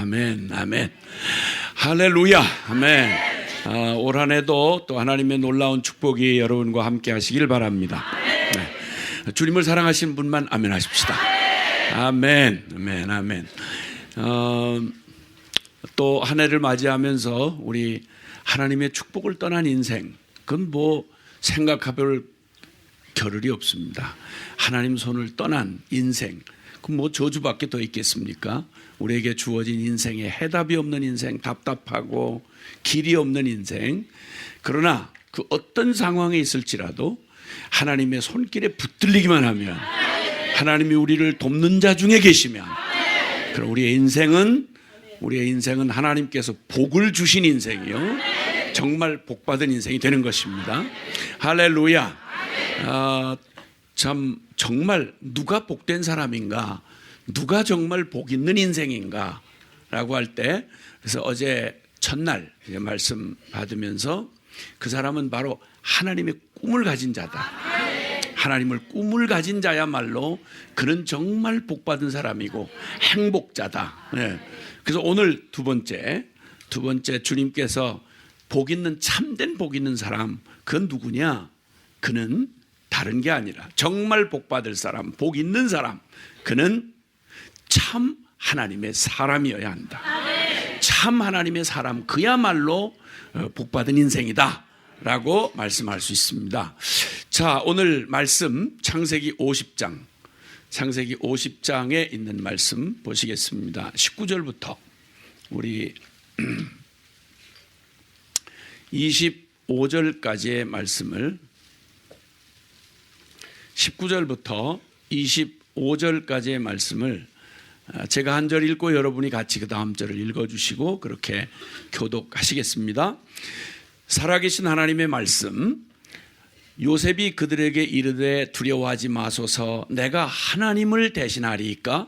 아멘, 아멘. 할렐루야, 아멘. 올 한 해도 또 하나님의 놀라운 축복이 여러분과 함께 하시길 바랍니다. 네. 주님을 사랑하시는 분만 아멘 하십시다. 아멘, 아멘, 아멘. 또 한 해를 맞이하면서 우리 하나님의 축복을 떠난 인생, 그건 뭐 생각해볼 겨를이 없습니다. 하나님 손을 떠난 인생, 그럼 뭐 저주밖에 더 있겠습니까? 우리에게 주어진 인생에 해답이 없는 인생, 답답하고 길이 없는 인생. 그러나 그 어떤 상황에 있을지라도 하나님의 손길에 붙들리기만 하면, 하나님이 우리를 돕는 자 중에 계시면, 그럼 우리의 인생은 하나님께서 복을 주신 인생이요, 정말 복받은 인생이 되는 것입니다. 할렐루야. 참 정말 누가 복된 사람인가, 누가 정말 복 있는 인생인가 라고 할 때, 그래서 어제 첫날 말씀 받으면서 그 사람은 바로 하나님의 꿈을 가진 자다. 하나님을 꿈을 가진 자야말로 그는 정말 복받은 사람이고 행복자다. 네. 그래서 오늘 두 번째 주님께서 복 있는, 참된 복 있는 사람, 그건 누구냐? 그는 다른 게 아니라 정말 복받을 사람, 복 있는 사람, 그는 참 하나님의 사람이어야 한다. 참 하나님의 사람, 그야말로 복받은 인생이다 라고 말씀할 수 있습니다. 자, 오늘 말씀 창세기 50장에 있는 말씀 보시겠습니다. 19절부터 우리 25절까지의 말씀을, 19절부터 25절까지의 말씀을 제가 한 절 읽고 여러분이 같이 그 다음 절을 읽어주시고 그렇게 교독하시겠습니다. 살아계신 하나님의 말씀. 요셉이 그들에게 이르되 두려워하지 마소서, 내가 하나님을 대신하리이까?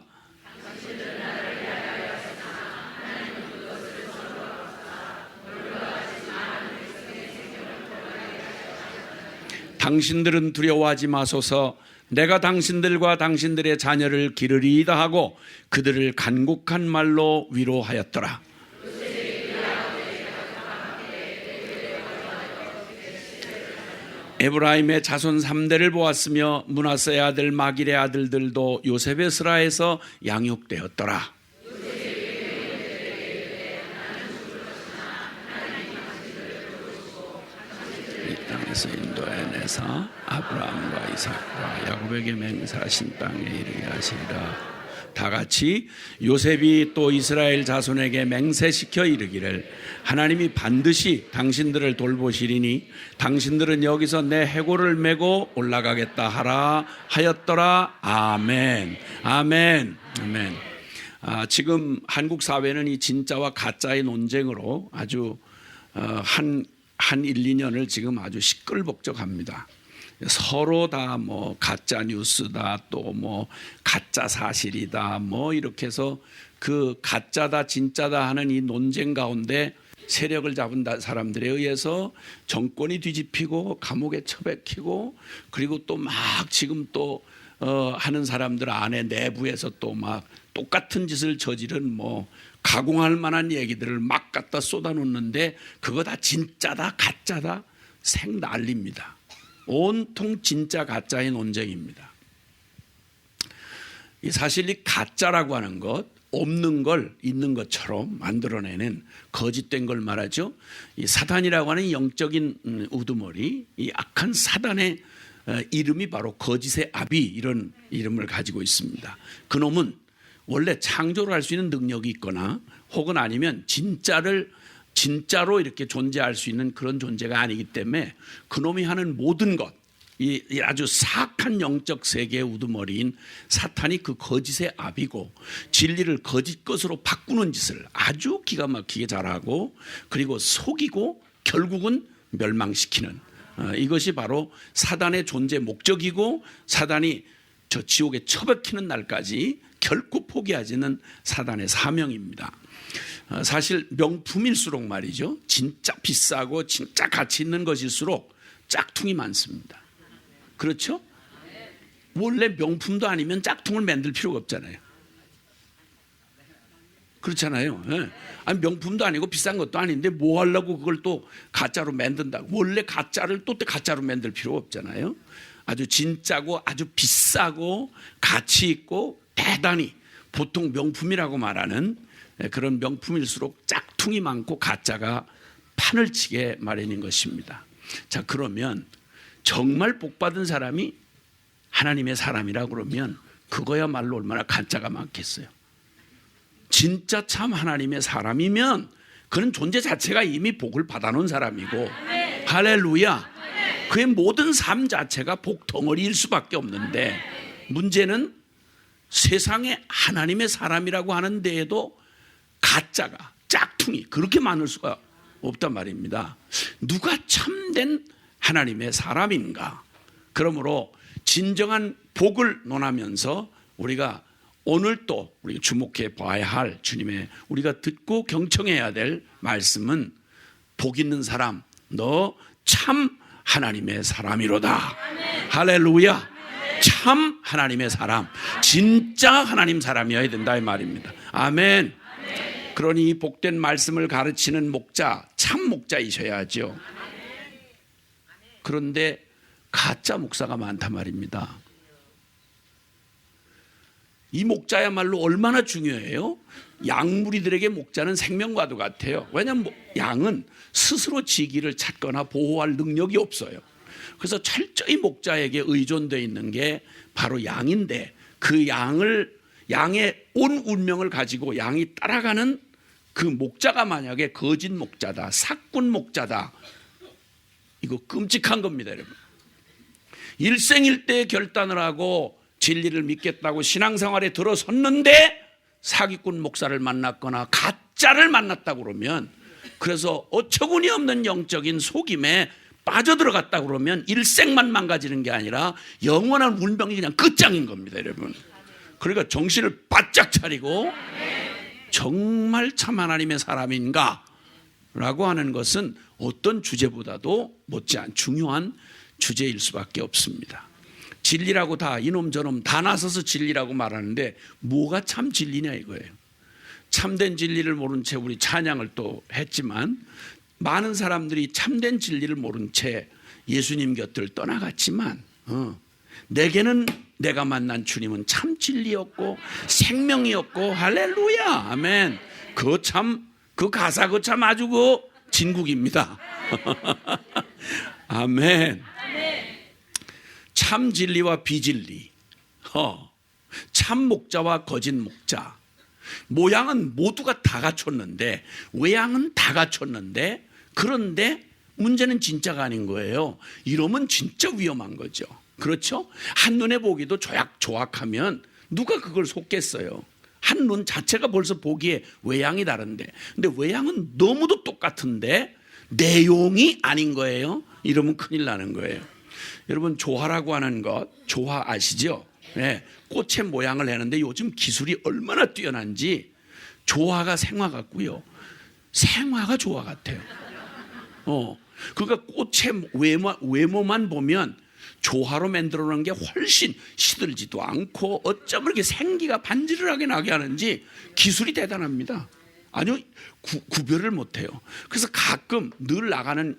당신들은 두려워하지 마소서, 내가 당신들과 당신들의 자녀를 기르리이다 하고 그들을 간곡한 말로 위로하였더라. 에브라임의 자손 3대를 보았으며 므낫세의 아들 마길의 아들들도 요셉의 스라에서 양육되었더라. 이 땅에서 인도해내사 아브라함과 이삭과 야곱에게 맹세하신 땅에 이르게 하시리라. 다 같이 요셉이 또 이스라엘 자손에게 맹세시켜 이르기를, 하나님이 반드시 당신들을 돌보시리니 당신들은 여기서 내 해골을 메고 올라가겠다 하라 하였더라. 아멘, 아멘, 아멘. 지금 한국 사회는 이 진짜와 가짜의 논쟁으로 아주 한 1, 2년을 지금 아주 시끌벅적합니다. 서로 다 뭐 가짜 뉴스다, 또 뭐 가짜 사실이다, 뭐 이렇게 해서 그 가짜다 진짜다 하는 이 논쟁 가운데 세력을 잡은 사람들에 의해서 정권이 뒤집히고 감옥에 처박히고, 그리고 또 막 지금 또 하는 사람들 안에 내부에서 또 막 똑같은 짓을 저지른 뭐 가공할 만한 얘기들을 막 갖다 쏟아놓는데, 그거 다 진짜다 가짜다 생 난리입니다. 온통 진짜 가짜의 논쟁입니다. 사실 이 가짜라고 하는 것, 없는 걸 있는 것처럼 만들어내는 거짓된 걸 말하죠. 이 사단이라고 하는 영적인 우두머리, 이 악한 사단의 이름이 바로 거짓의 아비, 이런 이름을 가지고 있습니다. 그놈은 원래 창조를 할 수 있는 능력이 있거나 혹은 아니면 진짜로 이렇게 존재할 수 있는 그런 존재가 아니기 때문에 그놈이 하는 모든 것, 이 아주 사악한 영적 세계의 우두머리인 사탄이 그 거짓의 아비고, 진리를 거짓 것으로 바꾸는 짓을 아주 기가 막히게 잘하고, 그리고 속이고 결국은 멸망시키는, 이것이 바로 사단의 존재 목적이고, 사단이 저 지옥에 처박히는 날까지 결코 포기하지는 사단의 사명입니다. 사실 명품일수록 말이죠, 진짜 비싸고 진짜 가치 있는 것일수록 짝퉁이 많습니다. 그렇죠? 원래 명품도 아니면 짝퉁을 만들 필요가 없잖아요. 그렇잖아요. 예. 아니 명품도 아니고 비싼 것도 아닌데 뭐 하려고 그걸 또 가짜로 만든다. 원래 가짜를 또 가짜로 만들 필요 없잖아요. 아주 진짜고 아주 비싸고 가치 있고 대단히 보통 명품이라고 말하는 그런 명품일수록 짝퉁이 많고 가짜가 판을 치게 마련인 것입니다. 자, 그러면 정말 복받은 사람이 하나님의 사람이라 그러면 그거야말로 얼마나 가짜가 많겠어요. 진짜 참 하나님의 사람이면 그는 존재 자체가 이미 복을 받아놓은 사람이고, 할렐루야, 그의 모든 삶 자체가 복 덩어리일 수밖에 없는데, 문제는 세상에 하나님의 사람이라고 하는 데에도 가짜가, 짝퉁이 그렇게 많을 수가 없단 말입니다. 누가 참된 하나님의 사람인가? 그러므로 진정한 복을 논하면서 우리가 오늘 또 우리가 주목해 봐야 할 주님의, 우리가 듣고 경청해야 될 말씀은, 복 있는 사람, 너 참 하나님의 사람이로다. 할렐루야. 참 하나님의 사람, 진짜 하나님 사람이어야 된다 이 말입니다. 아멘. 그러니 이 복된 말씀을 가르치는 목자, 참 목자이셔야죠. 그런데 가짜 목사가 많단 말입니다. 이 목자야말로 얼마나 중요해요. 양무리들에게 목자는 생명과도 같아요. 왜냐하면 양은 스스로 지기를 찾거나 보호할 능력이 없어요. 그래서 철저히 목자에게 의존되어 있는 게 바로 양인데, 그 양의 온 운명을 가지고 양이 따라가는 그 목자가 만약에 거짓 목자다, 사꾼 목자다, 이거 끔찍한 겁니다, 여러분. 일생일대의 결단을 하고 진리를 믿겠다고 신앙생활에 들어섰는데 사기꾼 목사를 만났거나 가짜를 만났다 그러면, 그래서 어처구니 없는 영적인 속임에 빠져들어갔다 그러면 일생만 망가지는 게 아니라 영원한 운명이 그냥 끝장인 겁니다, 여러분. 그러니까 정신을 바짝 차리고 정말 참 하나님의 사람인가 라고 하는 것은 어떤 주제보다도 못지않은 중요한 주제일 수밖에 없습니다. 진리라고 다 이놈 저놈 다 나서서 진리라고 말하는데 뭐가 참 진리냐 이거예요. 참된 진리를 모른 채 우리 찬양을 또 했지만, 많은 사람들이 참된 진리를 모른 채 예수님 곁을 떠나갔지만, 내게는 내가 만난 주님은 참 진리였고 생명이었고, 할렐루야, 아멘. 그 가사 그 참 아주 그 진국입니다. 아멘. 참 진리와 비진리, 참 목자와 거짓 목자, 모양은 모두가 다 갖췄는데, 외양은 다 갖췄는데, 그런데 문제는 진짜가 아닌 거예요. 이러면 진짜 위험한 거죠. 그렇죠? 한눈에 보기도 조악하면 누가 그걸 속겠어요. 한눈 자체가 벌써 보기에 외양이 다른데, 근데 외양은 너무도 똑같은데 내용이 아닌 거예요. 이러면 큰일 나는 거예요. 여러분, 조화라고 하는 것, 조화 아시죠? 네, 꽃의 모양을 내는데 요즘 기술이 얼마나 뛰어난지, 조화가 생화 같고요, 생화가 조화 같아요. 그러니까 꽃의 외모만 보면 조화로 만들어 놓은 게 훨씬 시들지도 않고 어쩜 이렇게 생기가 반지르르하게 나게 하는지 기술이 대단합니다. 아니요, 구별을 못해요. 그래서 가끔 늘 나가는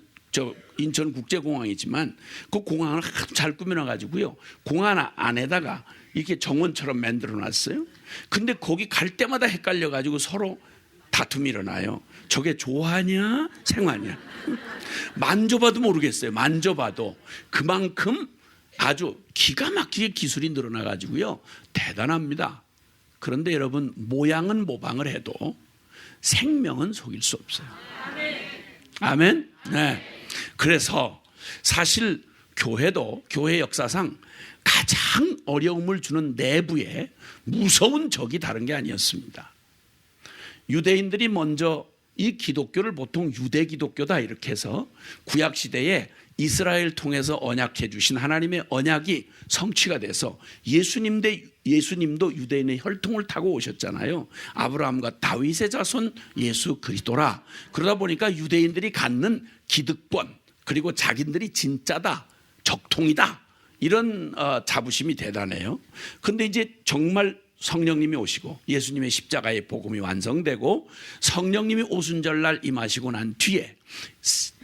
인천국제공항이지만 그 공항을 아주 잘 꾸며놔가지고요, 공항 안에다가 이렇게 정원처럼 만들어놨어요. 근데 거기 갈 때마다 헷갈려가지고 서로 다툼이 일어나요. 저게 조화냐 생화냐. 만져봐도 모르겠어요. 만져봐도. 그만큼 아주 기가 막히게 기술이 늘어나가지고요, 대단합니다. 그런데 여러분, 모양은 모방을 해도 생명은 속일 수 없어요. 아멘. 네. 그래서 사실 교회도 교회 역사상 가장 어려움을 주는 내부에 무서운 적이 다른 게 아니었습니다. 유대인들이 먼저 이 기독교를 보통 유대 기독교다 이렇게 해서 구약시대에 이스라엘 통해서 언약해 주신 하나님의 언약이 성취가 돼서 예수님도 유대인의 혈통을 타고 오셨잖아요. 아브라함과 다윗의 자손 예수 그리스도라. 그러다 보니까 유대인들이 갖는 기득권, 그리고 자기들이 진짜다, 적통이다, 이런 자부심이 대단해요. 근데 이제 정말 성령님이 오시고 예수님의 십자가의 복음이 완성되고 성령님이 오순절날 임하시고 난 뒤에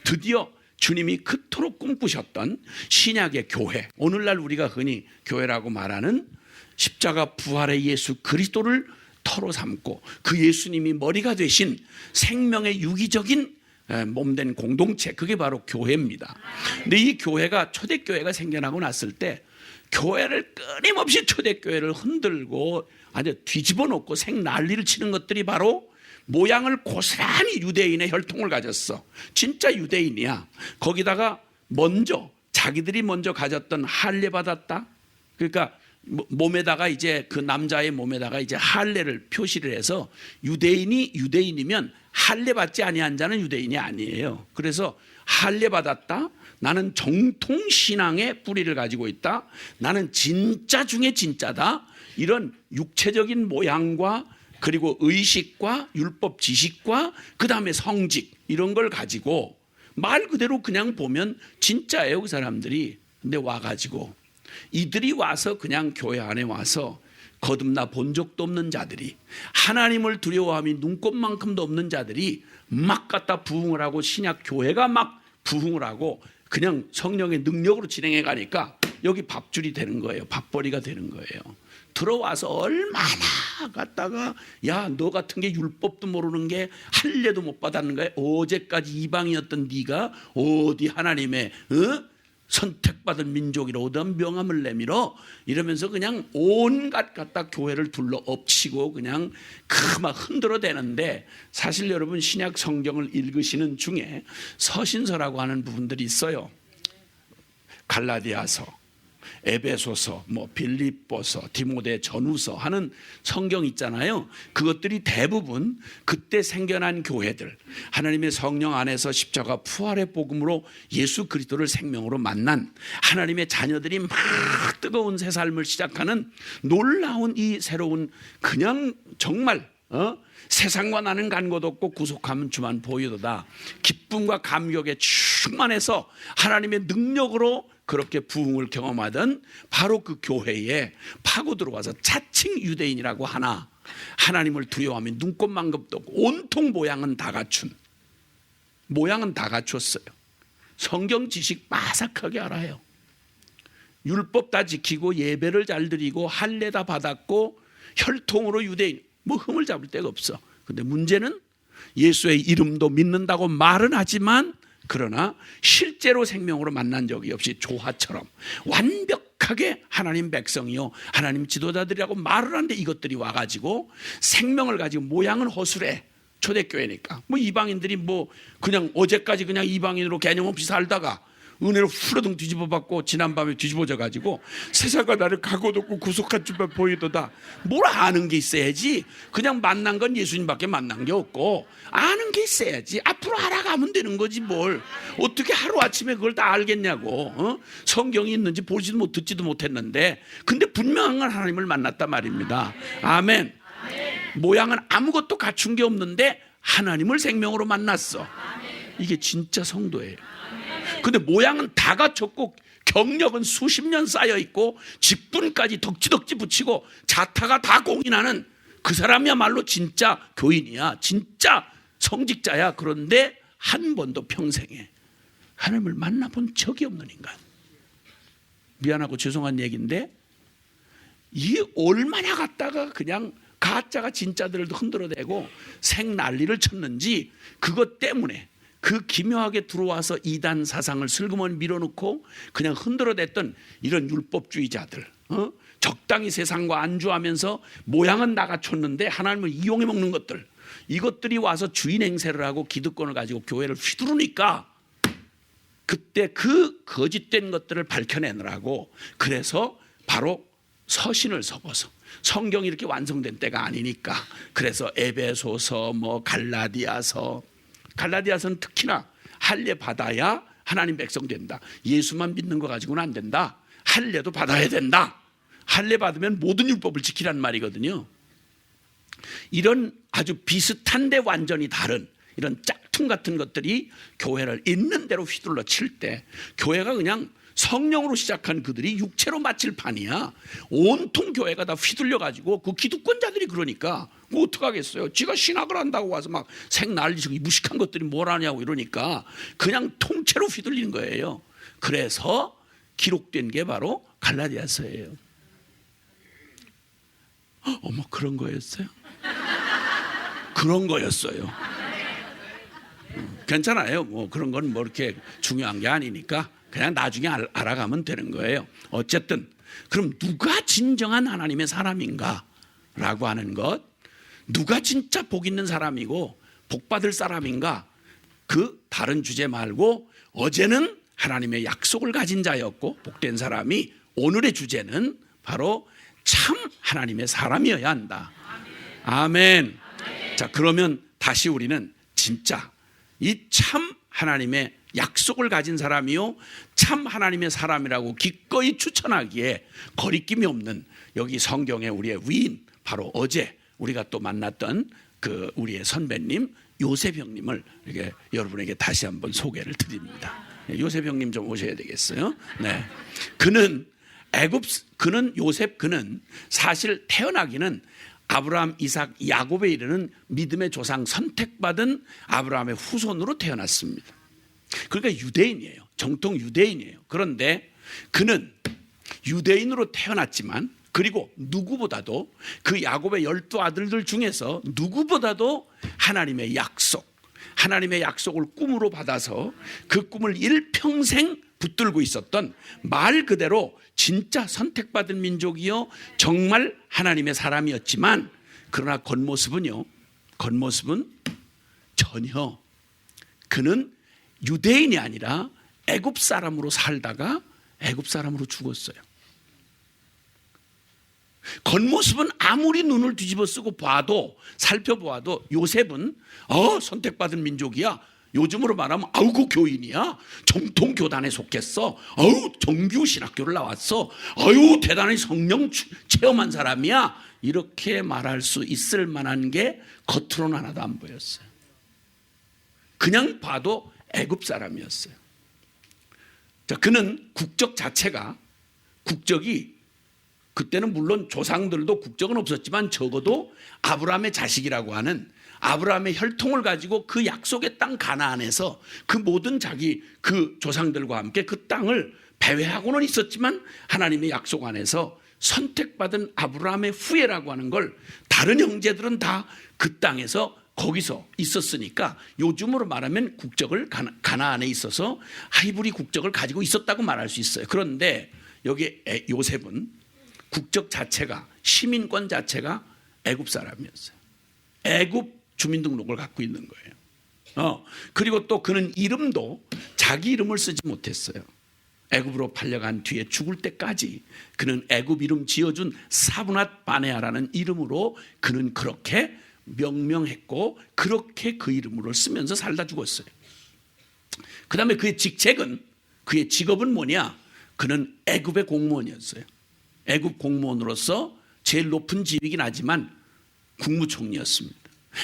드디어 주님이 그토록 꿈꾸셨던 신약의 교회, 오늘날 우리가 흔히 교회라고 말하는 십자가 부활의 예수 그리스도를 터로 삼고 그 예수님이 머리가 되신 생명의 유기적인 몸된 공동체, 그게 바로 교회입니다. 근데 이 교회가, 초대교회가 생겨나고 났을 때 교회를 끊임없이 초대교회를 흔들고 아주 뒤집어 놓고 생난리를 치는 것들이 바로 모양을 고스란히 유대인의 혈통을 가졌어. 진짜 유대인이야. 거기다가 먼저 자기들이 먼저 가졌던 할례 받았다. 그러니까 몸에다가 이제 그 남자의 몸에다가 이제 할례를 표시를 해서 유대인이 유대인이면 할례 받지 아니한 자는 유대인이 아니에요. 그래서 할례 받았다. 나는 정통 신앙의 뿌리를 가지고 있다. 나는 진짜 중에 진짜다. 이런 육체적인 모양과 그리고 의식과 율법 지식과 그 다음에 성직 이런 걸 가지고 말 그대로 그냥 보면 진짜예요, 그 사람들이. 근데 와가지고 이들이 와서 그냥 교회 안에 와서 거듭나 본 적도 없는 자들이, 하나님을 두려워함이 눈꼽만큼도 없는 자들이 막 갖다 부흥을 하고 신약 교회가 막 부흥을 하고 그냥 성령의 능력으로 진행해 가니까 여기 밥줄이 되는 거예요. 밥벌이가 되는 거예요. 들어와서 얼마나 갔다가 야, 너 같은 게 율법도 모르는 게 할례도 못 받았는 거야. 어제까지 이방이었던 네가 어디 하나님의 선택받은 민족이라 어떤 명함을 내밀어 이러면서 그냥 온갖 갖다 교회를 둘러 엎치고 그냥 막 흔들어 대는데, 사실 여러분 신약 성경을 읽으시는 중에 서신서라고 하는 부분들이 있어요. 갈라디아서, 에베소서, 빌립보서, 디모데 전후서 하는 성경 있잖아요. 그것들이 대부분 그때 생겨난 교회들, 하나님의 성령 안에서 십자가 부활의 복음으로 예수 그리스도를 생명으로 만난 하나님의 자녀들이 막 뜨거운 새 삶을 시작하는 놀라운 이 새로운, 그냥 정말 세상과 나는 간 것 없고 구속함은 주만 보이도다, 기쁨과 감격에 충만해서 하나님의 능력으로 그렇게 부흥을 경험하던 바로 그 교회에 파고 들어와서 자칭 유대인이라고 하나 하나님을 두려워하며 눈꼽만큼도 없고 온통 모양은 다 갖춘, 모양은 다 갖췄어요. 성경 지식 빠삭하게 알아요. 율법 다 지키고 예배를 잘 드리고 할례 다 받았고 혈통으로 유대인, 흠을 잡을 데가 없어. 근데 문제는 예수의 이름도 믿는다고 말은 하지만 그러나 실제로 생명으로 만난 적이 없이 조화처럼 완벽하게 하나님 백성이요 하나님 지도자들이라고 말을 하는데 이것들이 와가지고 생명을 가지고 모양은 허술해. 초대교회니까 이방인들이 그냥 어제까지 그냥 이방인으로 개념 없이 살다가 은혜로 후러덩 뒤집어 받고 지난밤에 뒤집어져 가지고 세상과 나를 가고도 없고 구속한 줄만 보이도다. 뭘 아는 게 있어야지. 그냥 만난 건 예수님밖에 만난 게 없고 아는 게 있어야지. 앞으로 알아가면 되는 거지 뭘. 어떻게 하루아침에 그걸 다 알겠냐고. 성경이 있는지 보지도 못 듣지도 못했는데 근데 분명한 건 하나님을 만났단 말입니다. 아멘. 모양은 아무것도 갖춘 게 없는데 하나님을 생명으로 만났어. 이게 진짜 성도예요. 근데 모양은 다 갖췄고 경력은 수십 년 쌓여 있고 직분까지 덕지덕지 붙이고 자타가 다 공인하는 그 사람이야말로 진짜 교인이야. 진짜 성직자야. 그런데 한 번도 평생에 하나님을 만나본 적이 없는 인간. 미안하고 죄송한 얘기인데 이게 얼마나 갔다가 그냥 가짜가 진짜들을 흔들어대고 생난리를 쳤는지, 그것 때문에 그 기묘하게 들어와서 이단 사상을 슬그머니 밀어놓고 그냥 흔들어댔던 이런 율법주의자들, 적당히 세상과 안주하면서 모양은 나가쳤는데 하나님을 이용해 먹는 것들, 이것들이 와서 주인 행세를 하고 기득권을 가지고 교회를 휘두르니까 그때 그 거짓된 것들을 밝혀내느라고, 그래서 바로 서신을 섞어서 성경이 이렇게 완성된 때가 아니니까 그래서 에베소서 갈라디아서는 특히나 할례 받아야 하나님 백성 된다. 예수만 믿는 거 가지고는 안 된다. 할례도 받아야 된다. 할례 받으면 모든 율법을 지키라는 말이거든요. 이런 아주 비슷한데 완전히 다른 이런 짝퉁 같은 것들이 교회를 있는 대로 휘둘러 칠 때 교회가 그냥 성령으로 시작한 그들이 육체로 마칠 판이야. 온통 교회가 다 휘둘려가지고 그 기득권자들이 그러니까 뭐 어떡하겠어요. 지가 신학을 한다고 와서 막 생난리치고 무식한 것들이 뭘 하냐고 이러니까 그냥 통째로 휘둘리는 거예요. 그래서 기록된 게 바로 갈라디아서예요. 어머, 그런 거였어요? 그런 거였어요. 괜찮아요. 뭐 그런 건 뭐 이렇게 중요한 게 아니니까 그냥 나중에 알아가면 되는 거예요. 어쨌든 그럼 누가 진정한 하나님의 사람인가 라고 하는 것, 누가 진짜 복 있는 사람이고 복 받을 사람인가, 그 다른 주제 말고 어제는 하나님의 약속을 가진 자였고 복된 사람이, 오늘의 주제는 바로 참 하나님의 사람이어야 한다. 아멘. 자, 그러면 다시 우리는 진짜 이 참 하나님의 약속을 가진 사람이요 참 하나님의 사람이라고 기꺼이 추천하기에 거리낌이 없는 여기 성경의 우리의 위인, 바로 어제 우리가 또 만났던 그 우리의 선배님 요셉 형님을 이렇게 여러분에게 다시 한번 소개를 드립니다. 요셉 형님 좀 오셔야 되겠어요. 네, 그는 요셉, 그는 사실 태어나기는 아브라함, 이삭, 야곱에 이르는 믿음의 조상 선택받은 아브라함의 후손으로 태어났습니다. 그러니까 유대인이에요. 정통 유대인이에요. 그런데 그는 유대인으로 태어났지만, 그리고 누구보다도 그 야곱의 12아들들 중에서 누구보다도 하나님의 약속을 꿈으로 받아서 그 꿈을 일평생 붙들고 있었던, 말 그대로 진짜 선택받은 민족이요 정말 하나님의 사람이었지만, 그러나 겉모습은 전혀 그는 유대인이 아니라 애굽 사람으로 살다가 애굽 사람으로 죽었어요. 겉모습은 아무리 눈을 뒤집어 쓰고 살펴보아도 요셉은 선택받은 민족이야, 요즘으로 말하면 그 교인이야, 정통 교단에 속했어, 정규 신학교를 나왔어, 대단히 성령 체험한 사람이야, 이렇게 말할 수 있을 만한 게 겉으로는 하나도 안 보였어요. 그냥 봐도 애굽 사람이었어요. 자, 그는 국적이 그때는 물론 조상들도 국적은 없었지만 적어도 아브라함의 자식이라고 하는, 아브라함의 혈통을 가지고 그 약속의 땅 가나안에서 그 모든 그 조상들과 함께 그 땅을 배회하고는 있었지만, 하나님의 약속 안에서 선택받은 아브라함의 후예라고 하는 걸 다른 형제들은 다 그 땅에서 거기서 있었으니까, 요즘으로 말하면 국적을 가나안에 있어서 하이브리 국적을 가지고 있었다고 말할 수 있어요. 그런데 여기 요셉은 국적 자체가, 시민권 자체가 애굽 사람이었어요. 애굽 주민등록을 갖고 있는 거예요. 그리고 또 그는 이름도 자기 이름을 쓰지 못했어요. 애굽으로 팔려간 뒤에 죽을 때까지 그는 애굽 이름 지어준 사브낫 바네아라는 이름으로 그는 그렇게 명명했고, 그렇게 그 이름으로 쓰면서 살다 죽었어요. 그 다음에 그의 직업은 뭐냐? 그는 애굽의 공무원이었어요. 애굽 공무원으로서 제일 높은 직위이긴 하지만 국무총리였습니다.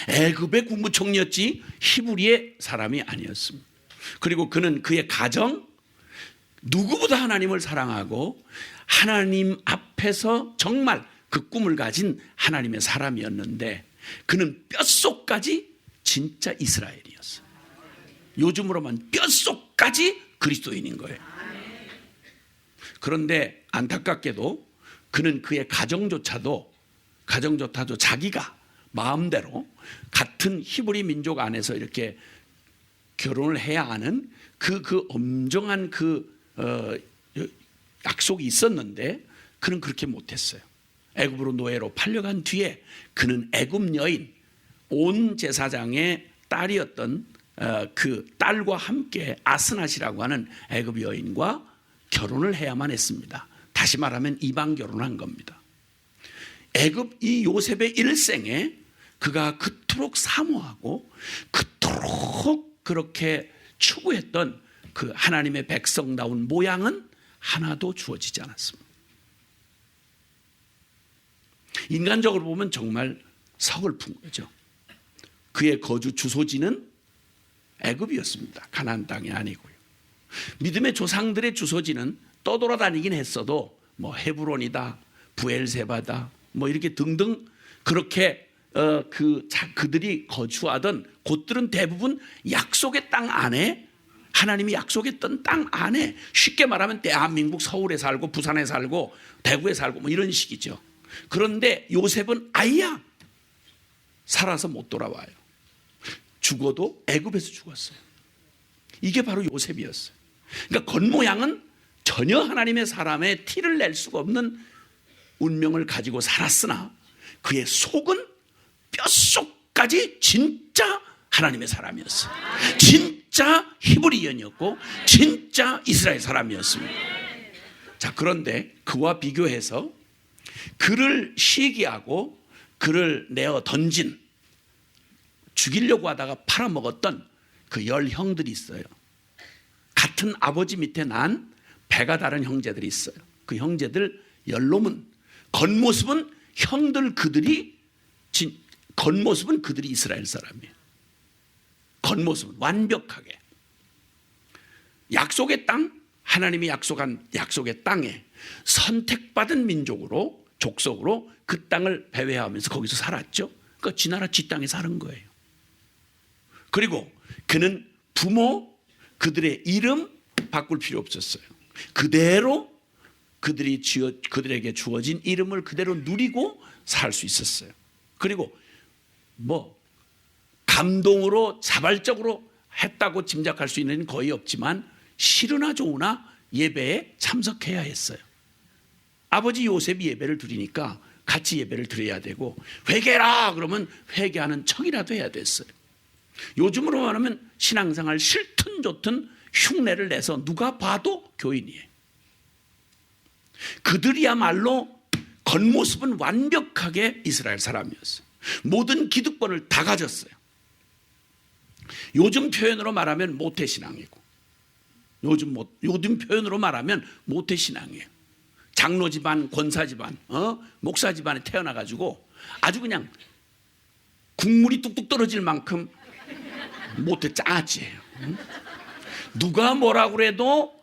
애굽의 국무총리였지 히브리의 사람이 아니었습니다. 그리고 그는 그의 가정, 누구보다 하나님을 사랑하고 하나님 앞에서 정말 그 꿈을 가진 하나님의 사람이었는데, 그는 뼛속까지 진짜 이스라엘이었어요. 요즘으로만 뼛속까지 그리스도인인 거예요. 그런데 안타깝게도 그는 그의 가정조차도 자기가 마음대로 같은 히브리 민족 안에서 이렇게 결혼을 해야 하는 그 엄정한 약속이 있었는데, 그는 그렇게 못했어요. 애굽으로 노예로 팔려간 뒤에 그는 애굽 여인, 온 제사장의 딸이었던 그 딸과 함께 아스낫이라고 하는 애굽 여인과 결혼을 해야만 했습니다. 다시 말하면 이방 결혼한 겁니다. 이 요셉의 일생에 그가 그토록 사모하고 그토록 그렇게 추구했던 그 하나님의 백성다운 모양은 하나도 주어지지 않았습니다. 인간적으로 보면 정말 서글픈 거죠. 그의 거주 주소지는 애굽이었습니다. 가나안 땅이 아니고요. 믿음의 조상들의 주소지는 떠돌아다니긴 했어도 뭐 헤브론이다, 부엘세바다, 뭐 이렇게 등등 그렇게 그들이 거주하던 곳들은 대부분 약속의 땅 안에, 하나님이 약속했던 땅 안에, 쉽게 말하면 대한민국 서울에 살고 부산에 살고 대구에 살고 뭐 이런 식이죠. 그런데 요셉은 아이야 살아서 못 돌아와요. 죽어도 애굽에서 죽었어요. 이게 바로 요셉이었어요. 그러니까 겉모양은 전혀 하나님의 사람의 티를 낼 수가 없는 운명을 가지고 살았으나 그의 속은 뼛속까지 진짜 하나님의 사람이었어요. 진짜 히브리인이었고 진짜 이스라엘 사람이었습니다. 자, 그런데 그와 비교해서 그를 시기하고 그를 내어 던진, 죽이려고 하다가 팔아먹었던 그 10형들이 있어요. 같은 아버지 밑에 난 배가 다른 형제들이 있어요. 그 형제들 10놈은 겉모습은 겉모습은 그들이 이스라엘 사람이에요. 겉모습은 완벽하게 약속의 땅, 하나님이 약속한 약속의 땅에 선택받은 민족으로, 족속으로 그 땅을 배회하면서 거기서 살았죠. 그러니까 지 나라 지 땅에 사는 거예요. 그리고 그는 부모, 그들의 이름 바꿀 필요 없었어요. 그대로 그들에게 주어진 이름을 그대로 누리고 살 수 있었어요. 그리고 뭐 감동으로 자발적으로 했다고 짐작할 수 있는 거의 없지만 싫으나 좋으나 예배에 참석해야 했어요. 아버지 요셉이 예배를 드리니까 같이 예배를 드려야 되고, 회개라 그러면 회개하는 척이라도 해야 됐어요. 요즘으로 말하면 신앙생활 싫든 좋든 흉내를 내서 누가 봐도 교인이에요. 그들이야말로 겉모습은 완벽하게 이스라엘 사람이었어요. 모든 기득권을 다 가졌어요. 요즘 표현으로 말하면 모태신앙이고, 요즘 표현으로 말하면 모태신앙이에요. 장로 집안, 권사 집안, 목사 집안에 태어나가지고 아주 그냥 국물이 뚝뚝 떨어질 만큼 모태 짱아찌예요. 누가 뭐라 그래도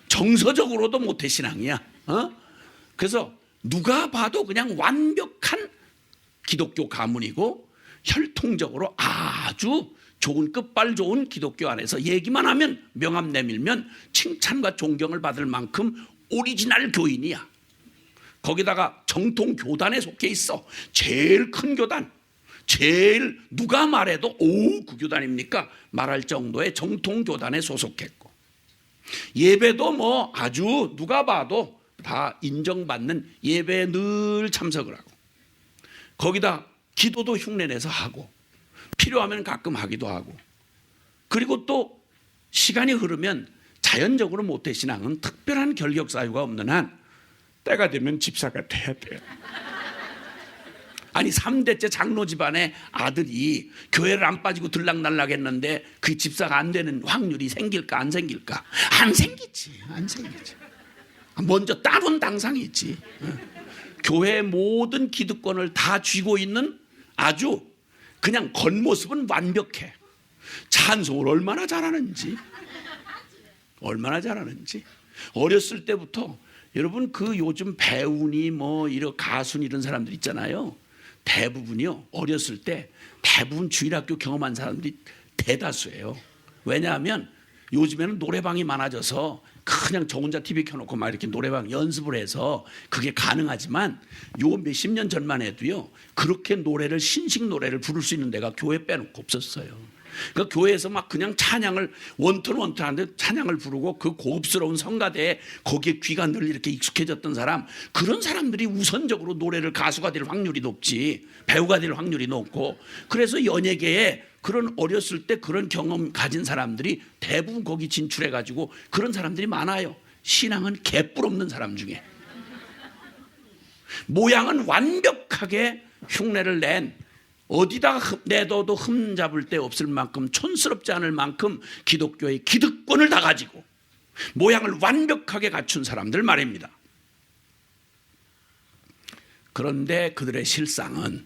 정서적으로도 모태신앙이야. 그래서 누가 봐도 그냥 완벽한 기독교 가문이고 혈통적으로 아주 좋은, 끝발 좋은 기독교 안에서 얘기만 하면, 명함 내밀면 칭찬과 존경을 받을 만큼 오리지널 교인이야. 거기다가 정통 교단에 속해 있어. 제일 큰 교단, 제일 누가 말해도 그 교단입니까? 말할 정도의 정통 교단에 소속했고, 예배도 뭐 아주 누가 봐도 다 인정받는 예배에 늘 참석을 하고, 거기다 기도도 흉내내서 하고, 필요하면 가끔 하기도 하고, 그리고 또 시간이 흐르면 자연적으로 모태신앙은 특별한 결격 사유가 없는 한 때가 되면 집사가 돼야 돼요. 아니 3대째 장로 집안의 아들이 교회를 안 빠지고 들락날락 했는데 그 집사가 안 되는 확률이 생길까 안 생길까? 안 생기지. 먼저 따본 당상이 있지. 교회의 모든 기득권을 다 쥐고 있는 아주 그냥 겉모습은 완벽해. 찬송을 얼마나 잘하는지. 어렸을 때부터 여러분 그 요즘 배우니 뭐 이런 가수니 이런 사람들 있잖아요. 대부분이요, 어렸을 때 대부분 주일학교 경험한 사람들이 대다수예요. 왜냐하면 요즘에는 노래방이 많아져서 그냥 저 혼자 TV 켜놓고 막 이렇게 노래방 연습을 해서 그게 가능하지만 요 몇십 년 전만 해도요, 그렇게 노래를, 신식 노래를 부를 수 있는 데가 교회 빼놓고 없었어요. 그러니까 교회에서 막 그냥 찬양을 원톤 하는데 찬양을 부르고 그 고급스러운 성가대에 거기에 귀가 늘 이렇게 익숙해졌던 사람, 그런 사람들이 우선적으로 노래를 가수가 될 확률이 높지, 배우가 될 확률이 높고, 그래서 연예계에 그런 어렸을 때 그런 경험 가진 사람들이 대부분 거기 진출해가지고 그런 사람들이 많아요. 신앙은 개뿔 없는 사람 중에. 모양은 완벽하게 흉내를 낸, 어디다가 내둬도 흠잡을 데 없을 만큼, 촌스럽지 않을 만큼 기독교의 기득권을 다 가지고 모양을 완벽하게 갖춘 사람들 말입니다. 그런데 그들의 실상은,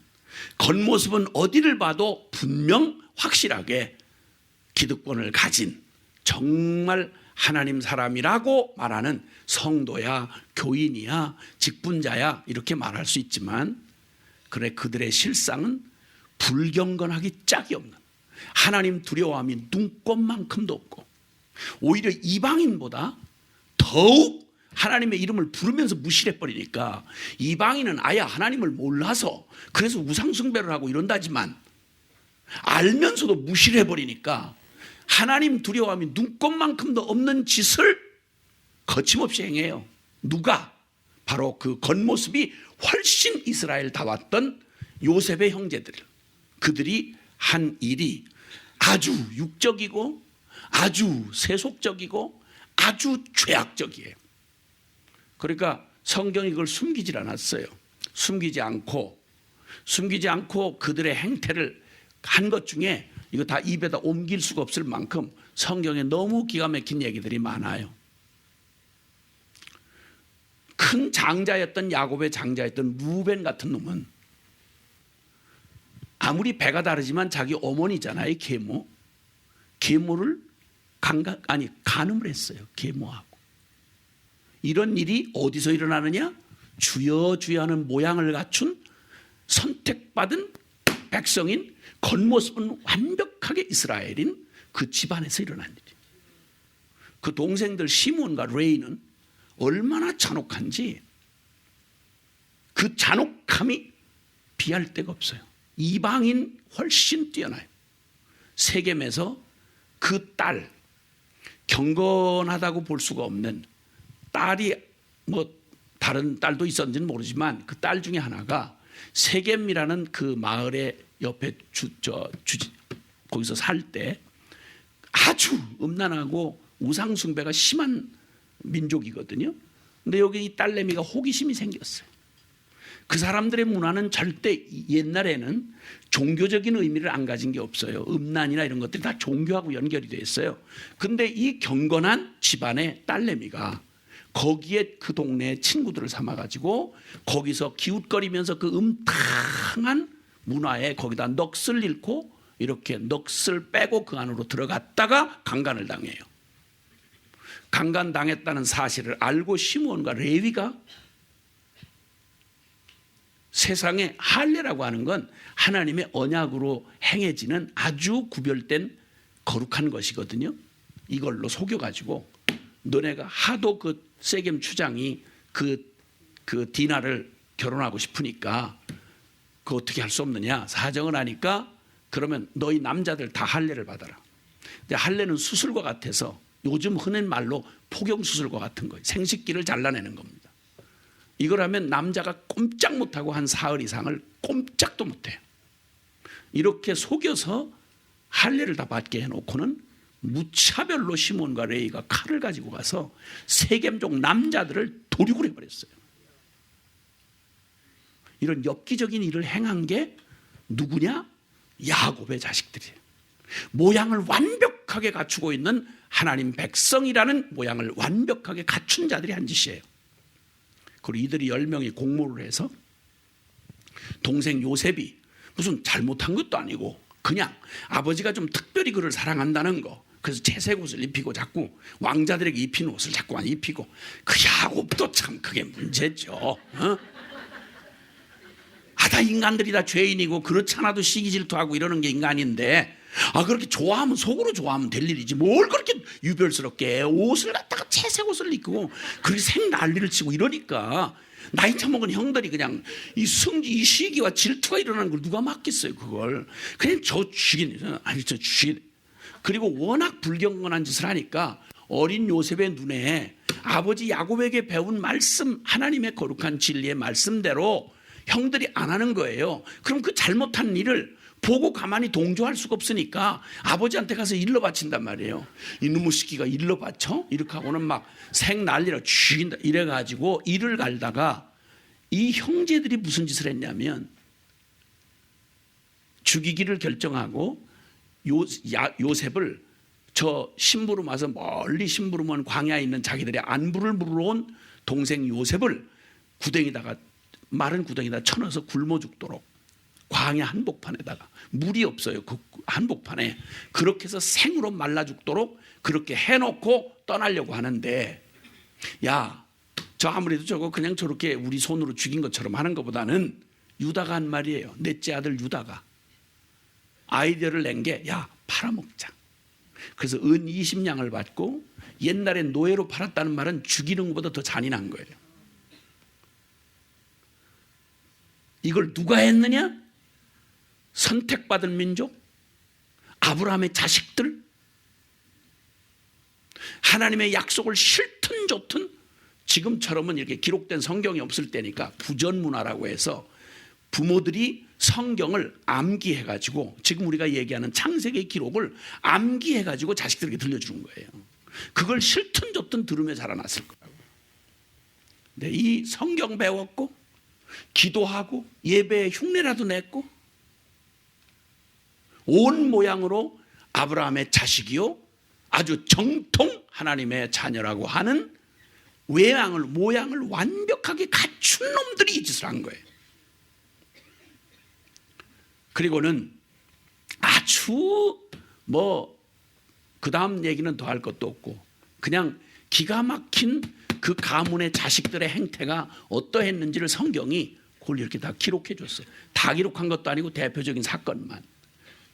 겉모습은 어디를 봐도 분명 확실하게 기득권을 가진 정말 하나님 사람이라고 말하는 성도야, 교인이야, 직분자야 이렇게 말할 수 있지만 그래 그들의 실상은 불경건하기 짝이 없는, 하나님 두려워함이 눈꼽만큼도 없고 오히려 이방인보다 더욱 하나님의 이름을 부르면서 무시해 버리니까 이방인은 아예 하나님을 몰라서 그래서 우상숭배를 하고 이런다지만 알면서도 무시해 버리니까 하나님 두려워함이 눈꼽만큼도 없는 짓을 거침없이 행해요. 누가? 바로 그 겉모습이 훨씬 이스라엘다웠던 요셉의 형제들. 그들이 한 일이 아주 육적이고 아주 세속적이고 아주 죄악적이에요. 그러니까 성경이 그걸 숨기질 않았어요. 숨기지 않고 그들의 행태를 한 것 중에 이거 다 입에다 옮길 수가 없을 만큼 성경에 너무 기가 막힌 얘기들이 많아요. 큰 장자였던 야곱의 장자였던 루벤 같은 놈은 아무리 배가 다르지만 자기 어머니잖아요. 계모를 간음을 했어요. 계모하고. 이런 일이 어디서 일어나느냐? 주여 주여 하는 모양을 갖춘 선택받은 백성인, 겉모습은 완벽하게 이스라엘인 그 집안에서 일어난 일이에요. 그 동생들 시몬과 레이는 얼마나 잔혹한지 그 잔혹함이 비할 데가 없어요. 이방인 훨씬 뛰어나요. 세겜에서 그 딸, 경건하다고 볼 수가 없는 딸이 뭐 다른 딸도 있었는지는 모르지만 그 딸 중에 하나가 세겜이라는 그 마을의 옆에 거기서 살 때 아주 음란하고 우상숭배가 심한 민족이거든요. 근데 여기 이 딸내미가 호기심이 생겼어요. 그 사람들의 문화는 절대 옛날에는 종교적인 의미를 안 가진 게 없어요. 음란이나 이런 것들이 다 종교하고 연결이 돼 있어요. 근데 이 경건한 집안의 딸내미가 거기에 그 동네 친구들을 삼아가지고 거기서 기웃거리면서 그 음탕한 문화에 거기다 넋을 잃고 이렇게 넋을 빼고 그 안으로 들어갔다가 강간을 당해요. 강간당했다는 사실을 알고 시므온과 레위가, 세상에 할례라고 하는 건 하나님의 언약으로 행해지는 아주 구별된 거룩한 것이거든요. 이걸로 속여가지고 너네가 하도 그 세겜 추장이 그 디나를 결혼하고 싶으니까 그 어떻게 할 수 없느냐 사정을 하니까 그러면 너희 남자들 다 할례를 받아라. 근데 할례는 수술과 같아서 요즘 흔한 말로 포경수술과 같은 거예요. 생식기를 잘라내는 겁니다. 이걸 하면 남자가 꼼짝 못하고 한 사흘 이상을 꼼짝도 못해요. 이렇게 속여서 할례를 다 받게 해놓고는 무차별로 시몬과 레이가 칼을 가지고 가서 세겜족 남자들을 도륙을 해버렸어요. 이런 엽기적인 일을 행한 게 누구냐? 야곱의 자식들이에요. 모양을 완벽하게 갖추고 있는 하나님 백성이라는 모양을 완벽하게 갖춘 자들이 한 짓이에요. 그리고 이들이 10명이 공모를 해서 동생 요셉이 무슨 잘못한 것도 아니고 그냥 아버지가 좀 특별히 그를 사랑한다는 거, 그래서 채색 옷을 입히고 자꾸 왕자들에게 입히는 옷을 자꾸 입히고, 그 야곱도 참 그게 문제죠. 다 인간들이 다 죄인이고 그렇지 않아도 시기 질투하고 이러는 게 인간인데 그렇게 좋아하면 속으로 좋아하면 될 일이지 뭘 그렇게 유별스럽게 옷을 갖다가 채색 옷을 입고 그렇게 생난리를 치고 이러니까 나이 처먹은 형들이 그냥 이 시기와 질투가 일어나는 걸 누가 막겠어요. 그걸 그냥 저 죽인 그리고 워낙 불경건한 짓을 하니까 어린 요셉의 눈에 아버지 야곱에게 배운 말씀, 하나님의 거룩한 진리의 말씀대로 형들이 안 하는 거예요. 그럼 그 잘못한 일을 보고 가만히 동조할 수가 없으니까 아버지한테 가서 일러 바친단 말이에요. 이놈의 새끼가 일러 바쳐? 이렇게 하고는 막 생난리로 죽인다 이래가지고 일을 갈다가 이 형제들이 무슨 짓을 했냐면 죽이기를 결정하고 요셉을 저 심부름 와서 멀리 심부름한 광야에 있는 자기들의 안부를 물어온 동생 요셉을 마른 구덩이에다 쳐넣어서 굶어 죽도록 광야 한복판에다가 물이 없어요. 그 한복판에 그렇게 해서 생으로 말라 죽도록 그렇게 해놓고 떠나려고 하는데, 야, 저 아무래도 저거 그냥 저렇게 우리 손으로 죽인 것처럼 하는 것보다는 유다가 한 말이에요. 넷째 아들 유다가 아이디어를 낸 게, 야, 팔아먹자. 그래서 은 20냥을 받고, 옛날에 노예로 팔았다는 말은 죽이는 것보다 더 잔인한 거예요. 이걸 누가 했느냐? 선택받은 민족, 아브라함의 자식들, 하나님의 약속을 싫든 좋든, 지금처럼은 이렇게 기록된 성경이 없을 때니까 부전문화라고 해서 부모들이 성경을 암기해가지고, 지금 우리가 얘기하는 창세기 기록을 암기해가지고 자식들에게 들려주는 거예요. 그걸 싫든 좋든 들으며 자라났을 거라고. 근데 이 성경 배웠고 기도하고 예배에 흉내라도 냈고 온 모양으로 아브라함의 자식이요 아주 정통 하나님의 자녀라고 하는 모양을 완벽하게 갖춘 놈들이 이 짓을 한 거예요. 그리고는 아주 그 다음 얘기는 더 할 것도 없고, 그냥 기가 막힌 그 가문의 자식들의 행태가 어떠했는지를 성경이 그걸 이렇게 다 기록해 줬어요. 다 기록한 것도 아니고 대표적인 사건만.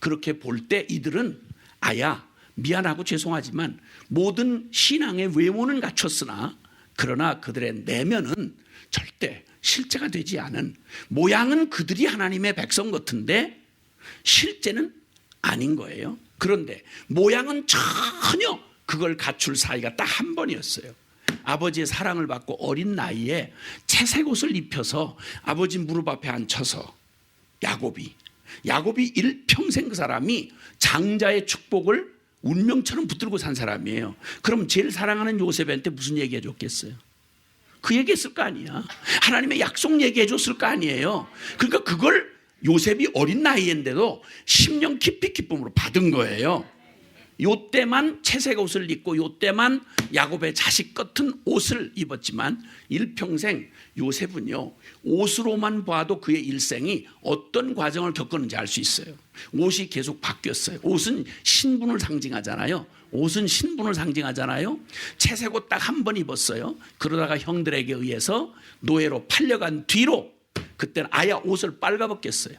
그렇게 볼 때 이들은 아야, 미안하고 죄송하지만 모든 신앙의 외모는 갖췄으나 그러나 그들의 내면은 절대 실제가 되지 않은, 모양은 그들이 하나님의 백성 같은데 실제는 아닌 거예요. 그런데 모양은 전혀 그걸 갖출 사이가 딱 한 번이었어요. 아버지의 사랑을 받고 어린 나이에 채색 옷을 입혀서 아버지 무릎 앞에 앉혀서 야곱이 일평생 그 사람이 장자의 축복을 운명처럼 붙들고 산 사람이에요. 그럼 제일 사랑하는 요셉한테 무슨 얘기해 줬겠어요? 그 얘기했을 거 아니야. 하나님의 약속 얘기해 줬을 거 아니에요. 그러니까 그걸 요셉이 어린 나이인데도 10년 깊이 기쁨으로 받은 거예요. 요때만 채색 옷을 입고 요때만 야곱의 자식 같은 옷을 입었지만 일평생 요셉은요, 옷으로만 봐도 그의 일생이 어떤 과정을 겪었는지 알 수 있어요. 옷이 계속 바뀌었어요. 옷은 신분을 상징하잖아요. 채색 옷 딱 한 번 입었어요. 그러다가 형들에게 의해서 노예로 팔려간 뒤로 그때는 아예 옷을 빨가벗겼어요.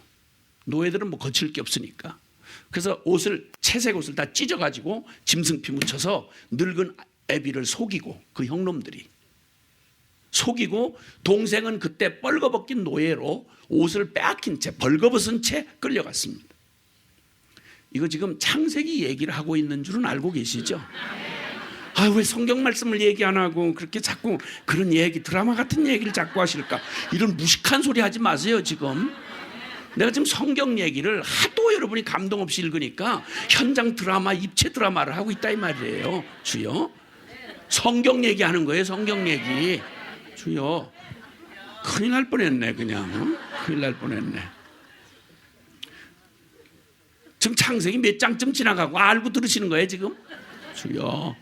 노예들은 뭐 거칠 게 없으니까. 그래서 채색 옷을 다 찢어가지고 짐승피 묻혀서 늙은 애비를 속이고, 그 형놈들이 속이고, 동생은 그때 벌거벗긴 노예로 옷을 빼앗긴 채, 벌거벗은 채 끌려갔습니다. 이거 지금 창세기 얘기를 하고 있는 줄은 알고 계시죠? 왜 성경 말씀을 얘기 안 하고 그렇게 자꾸 그런 얘기, 드라마 같은 얘기를 자꾸 하실까? 이런 무식한 소리 하지 마세요. 지금 내가 지금 성경 얘기를 하도 여러분이 감동 없이 읽으니까 현장 드라마, 입체 드라마를 하고 있다 이 말이에요. 주여, 성경 얘기하는 거예요. 성경 얘기. 주여, 큰일 날 뻔했네. 그냥 큰일 날 뻔했네. 지금 창세기 몇 장쯤 지나가고 알고 들으시는 거예요 지금? 주여.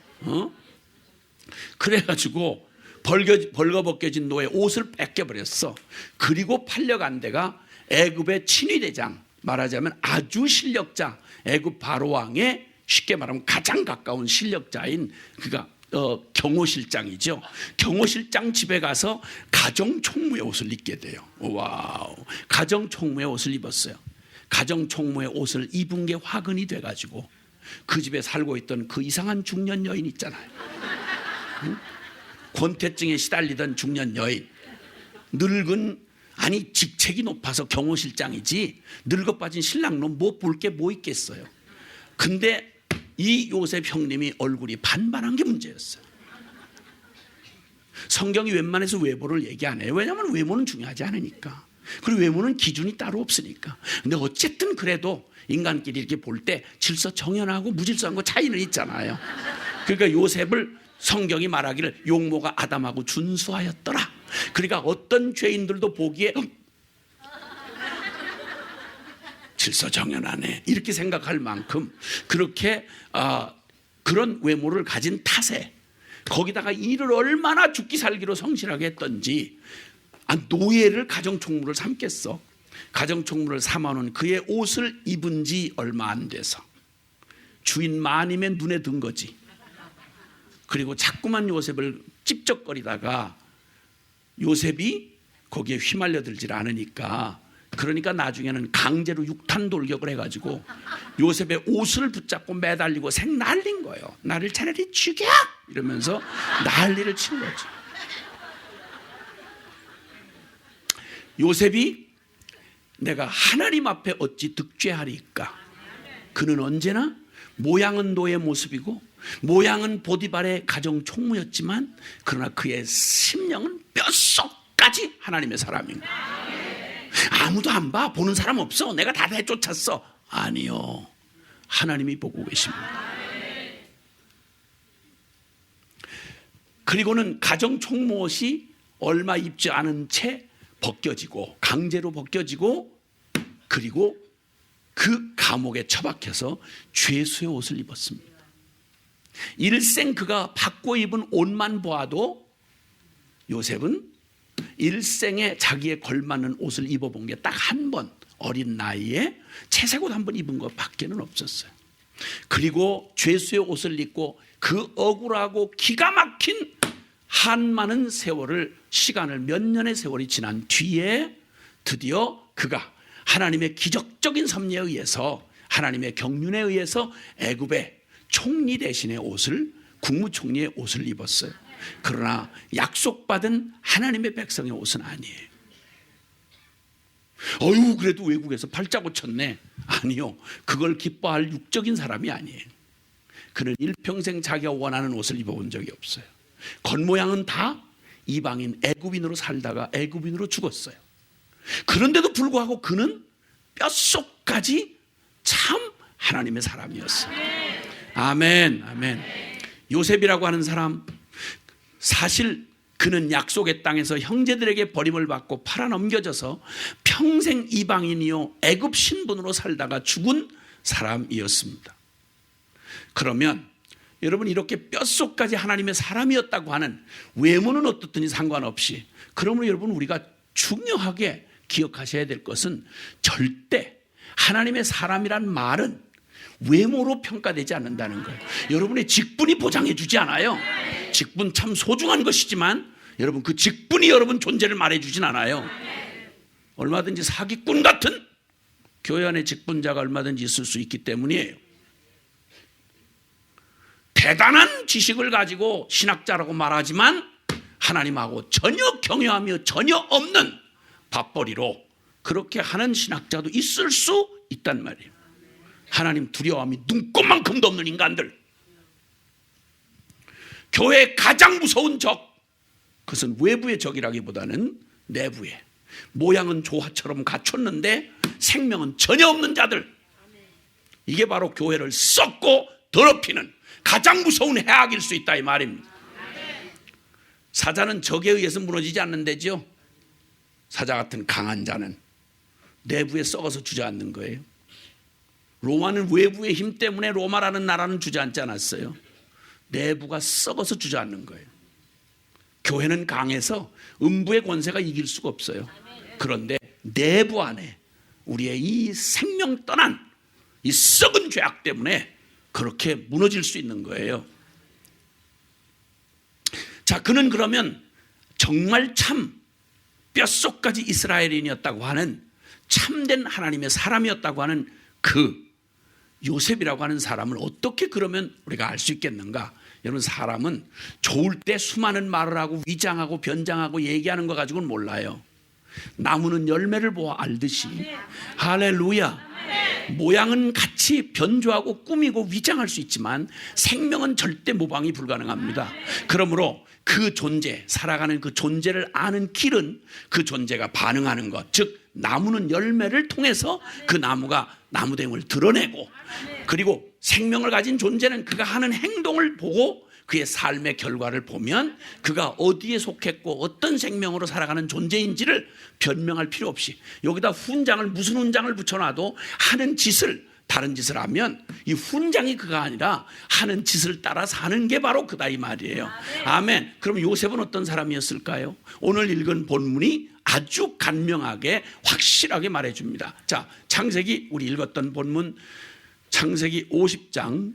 그래가지고 벌거벗겨진 노예 옷을 뺏겨버렸어. 그리고 팔려간 데가 애굽의 친위대장, 말하자면 아주 실력자, 애굽 바로왕의 쉽게 말하면 가장 가까운 실력자인 그가 경호실장이죠. 경호실장 집에 가서 가정총무의 옷을 입게 돼요. 와우, 가정총무의 옷을 입었어요. 가정총무의 옷을 입은 게 화근이 돼가지고 그 집에 살고 있던 그 이상한 중년 여인 있잖아요. 권태증에 시달리던 중년 여인, 직책이 높아서 경호실장이지 늙어 빠진 신랑놈 뭐 볼 게 뭐 있겠어요. 근데 이 요셉 형님이 얼굴이 반반한 게 문제였어요. 성경이 웬만해서 외모를 얘기 안 해요. 왜냐하면 외모는 중요하지 않으니까. 그리고 외모는 기준이 따로 없으니까. 근데 어쨌든 그래도 인간끼리 이렇게 볼 때 질서정연하고 무질서한 거 차이는 있잖아요. 그러니까 요셉을 성경이 말하기를 용모가 아담하고 준수하였더라. 그러니까 어떤 죄인들도 보기에 질서정연하네 이렇게 생각할 만큼 그렇게 그런 외모를 가진 탓에, 거기다가 일을 얼마나 죽기 살기로 성실하게 했던지 노예를 가정총무를 삼겠어. 가정총무를 삼아놓은 그의 옷을 입은 지 얼마 안 돼서 주인 마님의 눈에 든 거지. 그리고 자꾸만 요셉을 찝쩍거리다가 요셉이 거기에 휘말려 들질 않으니까, 그러니까 나중에는 강제로 육탄 돌격을 해가지고 요셉의 옷을 붙잡고 매달리고 생 날린 거예요. 나를 차라리 죽여! 이러면서 난리를 친 거죠. 요셉이 내가 하나님 앞에 어찌 득죄하리까? 그는 언제나 모양은 노예 모습이고 모양은 보디발의 가정 총무였지만 그러나 그의 심령은 뼛속까지 하나님의 사람인 거예요. 아무도 안 봐. 보는 사람 없어. 내가 다 내쫓았어. 아니요. 하나님이 보고 계십니다. 그리고는 가정 총무 옷이 얼마 입지 않은 채 벗겨지고 강제로 벗겨지고, 그리고 그 감옥에 처박혀서 죄수의 옷을 입었습니다. 일생 그가 받고 입은 옷만 보아도 요셉은 일생에 자기에 걸맞는 옷을 입어본 게 딱 한 번, 어린 나이에 채색옷 한 번 입은 것 밖에는 없었어요. 그리고 죄수의 옷을 입고 그 억울하고 기가 막힌 한많은 세월을, 시간을 몇 년의 세월이 지난 뒤에 드디어 그가 하나님의 기적적인 섭리에 의해서, 하나님의 경륜에 의해서 애굽의 총리 대신의 옷을, 국무총리의 옷을 입었어요. 그러나 약속받은 하나님의 백성의 옷은 아니에요. 그래도 외국에서 팔자고 쳤네. 아니요. 그걸 기뻐할 육적인 사람이 아니에요. 그는 일평생 자기가 원하는 옷을 입어본 적이 없어요. 겉모양은 다 이방인 애굽인으로 살다가 애굽인으로 죽었어요. 그런데도 불구하고 그는 뼛속까지 참 하나님의 사람이었어요. 아멘, 아멘. 요셉이라고 하는 사람, 사실 그는 약속의 땅에서 형제들에게 버림을 받고 팔아넘겨져서 평생 이방인이요 애굽 신분으로 살다가 죽은 사람이었습니다. 그러면 여러분, 이렇게 뼛속까지 하나님의 사람이었다고 하는, 외모는 어떻든지 상관없이, 그러므로 여러분 우리가 중요하게 기억하셔야 될 것은 절대 하나님의 사람이란 말은 외모로 평가되지 않는다는 거예요. 여러분의 직분이 보장해 주지 않아요. 직분 참 소중한 것이지만 여러분 그 직분이 여러분 존재를 말해 주진 않아요. 얼마든지 사기꾼 같은 교회 안에 직분자가 얼마든지 있을 수 있기 때문이에요. 대단한 지식을 가지고 신학자라고 말하지만 하나님하고 전혀 경외하며 전혀 없는 밥벌이로 그렇게 하는 신학자도 있을 수 있단 말이에요. 하나님 두려움이 눈꼽만큼도 없는 인간들. 교회의 가장 무서운 적, 그것은 외부의 적이라기보다는 내부의, 모양은 조화처럼 갖췄는데 생명은 전혀 없는 자들. 이게 바로 교회를 썩고 더럽히는 가장 무서운 해악일 수 있다 이 말입니다. 사자는 적에 의해서 무너지지 않는다지요. 사자 같은 강한 자는 내부에 썩어서 주저앉는 거예요. 로마는 외부의 힘 때문에 로마라는 나라는 주저앉지 않았어요. 내부가 썩어서 주저앉는 거예요. 교회는 강해서 음부의 권세가 이길 수가 없어요. 그런데 내부 안에 우리의 이 생명 떠난 이 썩은 죄악 때문에 그렇게 무너질 수 있는 거예요. 자, 그는 그러면 정말 참 뼛속까지 이스라엘인이었다고 하는 참된 하나님의 사람이었다고 하는 그 요셉이라고 하는 사람을 어떻게 그러면 우리가 알 수 있겠는가? 여러분, 사람은 좋을 때 수많은 말을 하고 위장하고 변장하고 얘기하는 거 가지고는 몰라요. 나무는 열매를 보아 알듯이. 할렐루야. 모양은 같이 변조하고 꾸미고 위장할 수 있지만 생명은 절대 모방이 불가능합니다. 그러므로 그 존재, 살아가는 그 존재를 아는 길은 그 존재가 반응하는 것, 즉 나무는 열매를 통해서 그 나무가 나무됨을 드러내고, 그리고 생명을 가진 존재는 그가 하는 행동을 보고 그의 삶의 결과를 보면 그가 어디에 속했고 어떤 생명으로 살아가는 존재인지를 변명할 필요 없이, 여기다 훈장을 무슨 훈장을 붙여놔도 하는 짓을, 다른 짓을 하면 이 훈장이 그가 아니라 하는 짓을 따라 사는 게 바로 그다 이 말이에요. 아멘. 그럼 요셉은 어떤 사람이었을까요? 오늘 읽은 본문이 아주 간명하게 확실하게 말해줍니다. 자, 창세기 우리 읽었던 본문 창세기 50장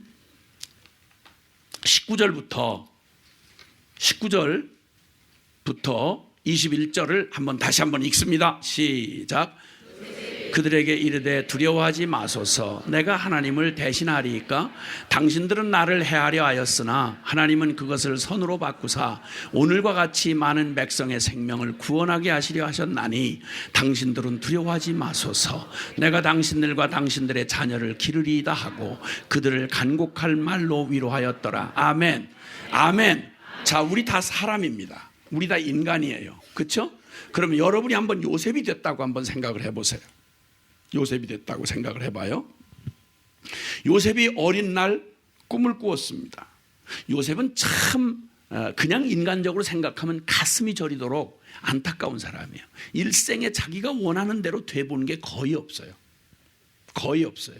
19절부터 21절을 다시 한번 읽습니다. 시작. 그들에게 이르되 두려워하지 마소서. 내가 하나님을 대신하리이까. 당신들은 나를 해하려 하였으나 하나님은 그것을 선으로 바꾸사 오늘과 같이 많은 백성의 생명을 구원하게 하시려 하셨나니 당신들은 두려워하지 마소서. 내가 당신들과 당신들의 자녀를 기르리이다 하고 그들을 간곡할 말로 위로하였더라. 아멘. 아멘. 자, 우리 다 사람입니다. 우리 다 인간이에요. 그렇죠? 그러면 여러분이 한번 요셉이 됐다고 한번 생각을 해보세요. 요셉이 됐다고 생각을 해봐요. 요셉이 어린 날 꿈을 꾸었습니다. 요셉은 참 그냥 인간적으로 생각하면 가슴이 저리도록 안타까운 사람이에요. 일생에 자기가 원하는 대로 돼보는 게 거의 없어요. 거의 없어요.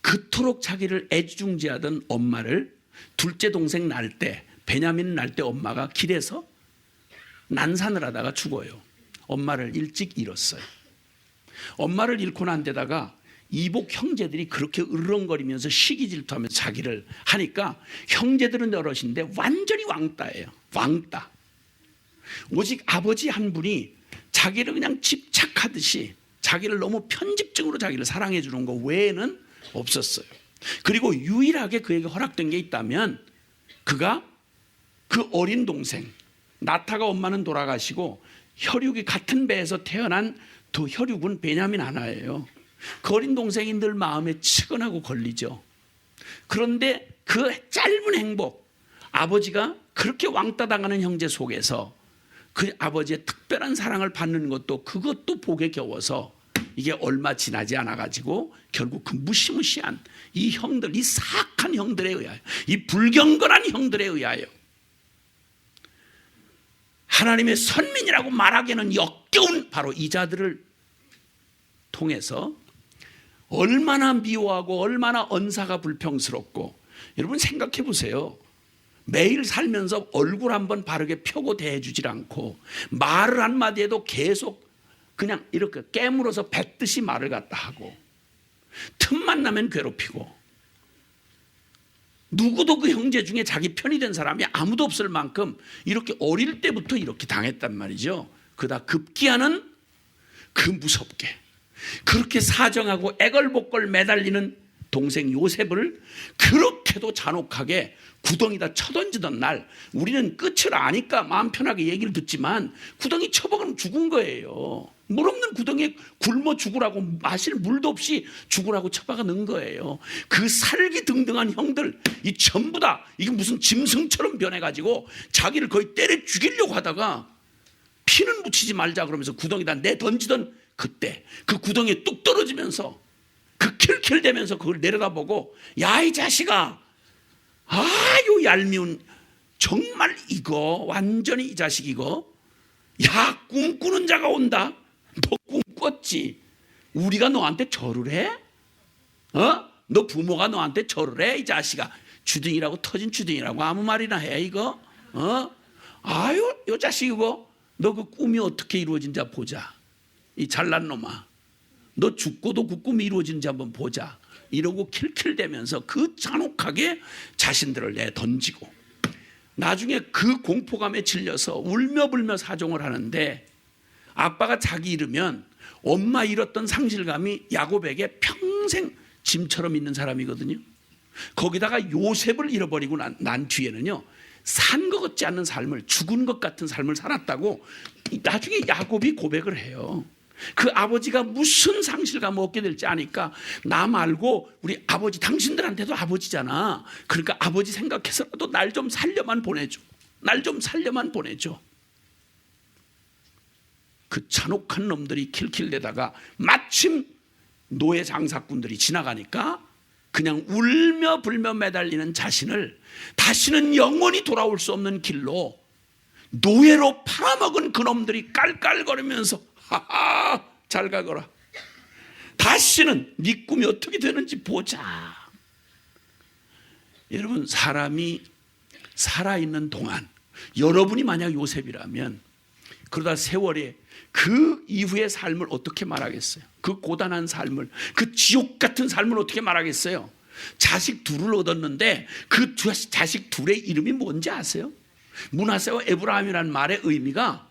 그토록 자기를 애지중지하던 엄마를 둘째 동생 날 때, 베냐민 날 때 엄마가 길에서 난산을 하다가 죽어요. 엄마를 일찍 잃었어요. 엄마를 잃고 난 데다가 이복 형제들이 그렇게 으르렁거리면서 시기 질투하면서 자기를 하니까 형제들은 여럿인데 완전히 왕따예요. 왕따. 오직 아버지 한 분이 자기를 그냥 집착하듯이 자기를 너무 편집증으로 자기를 사랑해 주는 거 외에는 없었어요. 그리고 유일하게 그에게 허락된 게 있다면 그가 그 어린 동생 나타가 엄마는 돌아가시고 혈육이 같은 배에서 태어난 두 혈육은 베냐민 하나예요. 그 어린 동생이 늘 마음에 측은하고 걸리죠. 그런데 그 짧은 행복, 아버지가 그렇게 왕따 당하는 형제 속에서 그 아버지의 특별한 사랑을 받는 것도 그것도 복에 겨워서 이게 얼마 지나지 않아가지고 결국 그 무시무시한 이 형들, 이 사악한 형들에 의하여, 이 불경건한 형들에 의하여 하나님의 선민이라고 말하기에는 역겨운 바로 이 자들을 통해서 얼마나 미워하고 얼마나 언사가 불평스럽고, 여러분 생각해 보세요. 매일 살면서 얼굴 한번 바르게 펴고 대해주질 않고 말을 한마디 해도 계속 그냥 이렇게 깨물어서 뱉듯이 말을 갖다 하고 틈만 나면 괴롭히고, 누구도 그 형제 중에 자기 편이 된 사람이 아무도 없을 만큼 이렇게 어릴 때부터 이렇게 당했단 말이죠. 그다 급기야는 그 무섭게 그렇게 사정하고 애걸복걸 매달리는 동생 요셉을 그렇게도 잔혹하게 구덩이다 쳐던지던 날, 우리는 끝을 아니까 마음 편하게 얘기를 듣지만 구덩이 쳐박으면 죽은 거예요. 물 없는 구덩이에 굶어 죽으라고, 마실 물도 없이 죽으라고 쳐박아 넣은 거예요. 그 살기등등한 형들, 이 전부 다 이게 무슨 짐승처럼 변해가지고 자기를 거의 때려 죽이려고 하다가 피는 묻히지 말자 그러면서 구덩이다 내던지던 그때 그 구덩이에 뚝 떨어지면서 그 킬킬대면서 그걸 내려다보고, 야 이 자식아, 아유 얄미운, 정말 이거 완전히 이 자식 이거, 야 꿈꾸는 자가 온다. 너 꿈꿨지? 우리가 너한테 절을 해? 너 부모가 너한테 절을 해? 이 자식아, 주둥이라고 터진 주둥이라고 아무 말이나 해 이거? 아유 이 자식 이거, 너 그 꿈이 어떻게 이루어진지 보자. 이 잘난 놈아, 너 죽고도 그 꿈이 이루어지는지 한번 보자. 이러고 킬킬대면서 그 잔혹하게 자신들을 내던지고, 나중에 그 공포감에 질려서 울며불며 사정을 하는데, 아빠가 자기 잃으면 엄마 잃었던 상실감이 야곱에게 평생 짐처럼 있는 사람이거든요. 거기다가 요셉을 잃어버리고 난 뒤에는요, 산 것 같지 않는 삶을, 죽은 것 같은 삶을 살았다고 나중에 야곱이 고백을 해요. 그 아버지가 무슨 상실감을 얻게 될지 아니까 나 말고 우리 아버지, 당신들한테도 아버지잖아. 그러니까 아버지 생각해서라도 날 좀 살려만 보내줘. 날 좀 살려만 보내줘. 그 잔혹한 놈들이 킬킬대다가 마침 노예 장사꾼들이 지나가니까 그냥 울며 불며 매달리는 자신을 다시는 영원히 돌아올 수 없는 길로 노예로 팔아먹은 그놈들이 깔깔거리면서 하하 잘 가거라, 다시는 네 꿈이 어떻게 되는지 보자. 여러분, 사람이 살아있는 동안 여러분이 만약 요셉이라면 그러다 세월이 그 이후의 삶을 어떻게 말하겠어요? 그 고단한 삶을, 그 지옥 같은 삶을 어떻게 말하겠어요? 자식 둘을 얻었는데 그 자식 둘의 이름이 뭔지 아세요? 므낫세와 에브라임이라는 말의 의미가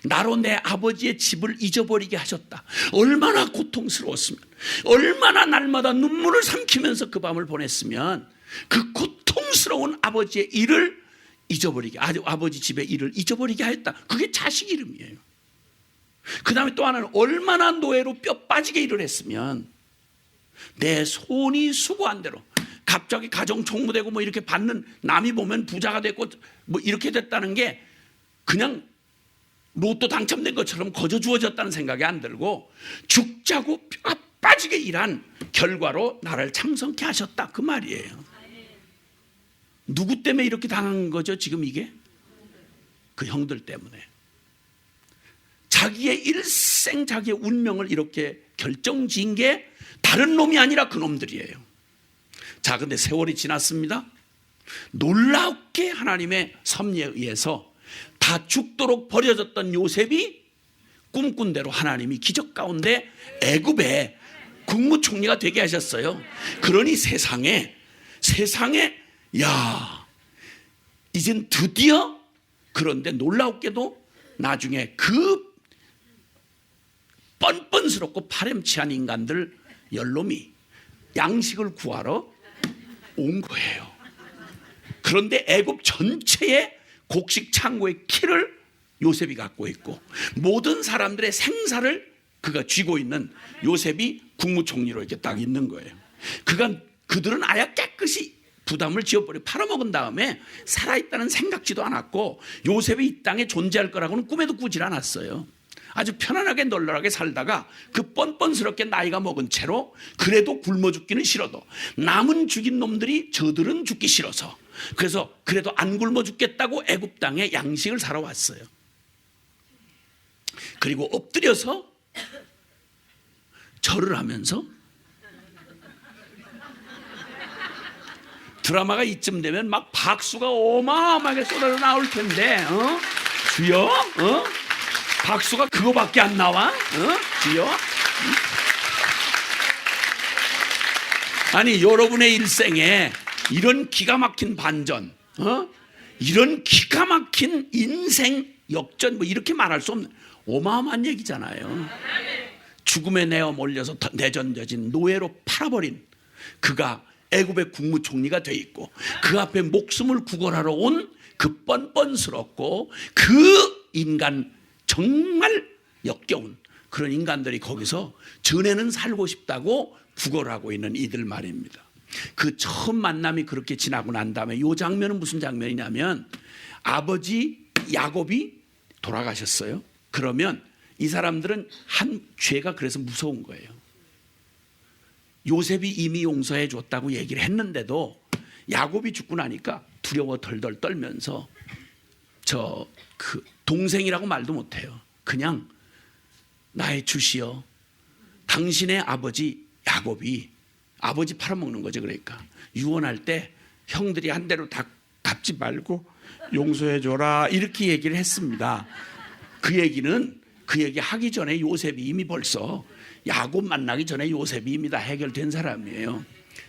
나로 내 아버지의 집을 잊어버리게 하셨다. 얼마나 고통스러웠으면, 얼마나 날마다 눈물을 삼키면서 그 밤을 보냈으면 그 고통스러운 아버지의 일을 잊어버리게, 아버지 집의 일을 잊어버리게 하였다. 그게 자식 이름이에요. 그 다음에 또 하나는 얼마나 노예로 뼈 빠지게 일을 했으면 내 손이 수고한 대로, 갑자기 가정 총무되고 뭐 이렇게 받는, 남이 보면 부자가 됐고 뭐 이렇게 됐다는 게 그냥 로또 당첨된 것처럼 거저 주어졌다는 생각이 안 들고 죽자고 뼈가 빠지게 일한 결과로 나를 창성케 하셨다, 그 말이에요. 누구 때문에 이렇게 당한 거죠 지금 이게? 그 형들 때문에. 자기의 일생 자기의 운명을 이렇게 결정지은 게 다른 놈이 아니라 그 놈들이에요. 자, 근데 세월이 지났습니다. 놀랍게 하나님의 섭리에 의해서 다 죽도록 버려졌던 요셉이 꿈꾼 대로 하나님이 기적 가운데 애굽의 국무총리가 되게 하셨어요. 그러니 세상에 야, 이젠 드디어, 그런데 놀랍게도 나중에 그 뻔뻔스럽고 파렴치한 인간들 열놈이 양식을 구하러 온 거예요. 그런데 애굽 전체의 곡식 창고의 키를 요셉이 갖고 있고 모든 사람들의 생사를 그가 쥐고 있는 요셉이 국무총리로 이렇게 딱 있는 거예요. 그들은 아예 깨끗이 부담을 지어버려 팔아먹은 다음에 살아있다는 생각지도 않았고 요셉이 이 땅에 존재할 거라고는 꿈에도 꾸질 않았어요. 아주 편안하게 널널하게 살다가 그 뻔뻔스럽게 나이가 먹은 채로 그래도 굶어 죽기는 싫어도 남은 죽인 놈들이 저들은 죽기 싫어서, 그래서 그래도 안 굶어 죽겠다고 애굽 땅에 양식을 사러 왔어요. 그리고 엎드려서 절을 하면서, 드라마가 이쯤 되면 막 박수가 어마어마하게 쏟아져 나올 텐데, 주여, 박수가 그거밖에 안 나와? 주여? 아니, 여러분의 일생에 이런 기가 막힌 반전, 이런 기가 막힌 인생 역전, 뭐 이렇게 말할 수 없는 어마어마한 얘기잖아요. 죽음에 내어 몰려서 내던져진 노예로 팔아버린 그가 애굽의 국무총리가 돼 있고 그 앞에 목숨을 구걸하러 온 그 뻔뻔스럽고 그 인간, 정말 역겨운 그런 인간들이 거기서 전에는 살고 싶다고 구걸하고 있는 이들 말입니다. 그 처음 만남이 그렇게 지나고 난 다음에 이 장면은 무슨 장면이냐면 아버지 야곱이 돌아가셨어요. 그러면 이 사람들은 한 죄가 그래서 무서운 거예요. 요셉이 이미 용서해 줬다고 얘기를 했는데도 야곱이 죽고 나니까 두려워 덜덜 떨면서 그 동생이라고 말도 못해요. 그냥 나의 주시여, 당신의 아버지 야곱이, 아버지 팔아먹는 거죠. 그러니까 유언할 때 형들이 한 대로 다 갚지 말고 용서해 줘라 이렇게 얘기를 했습니다. 그 얘기 하기 전에 요셉이 이미 벌써, 야곱 만나기 전에 요셉이 이미 다 해결된 사람이에요.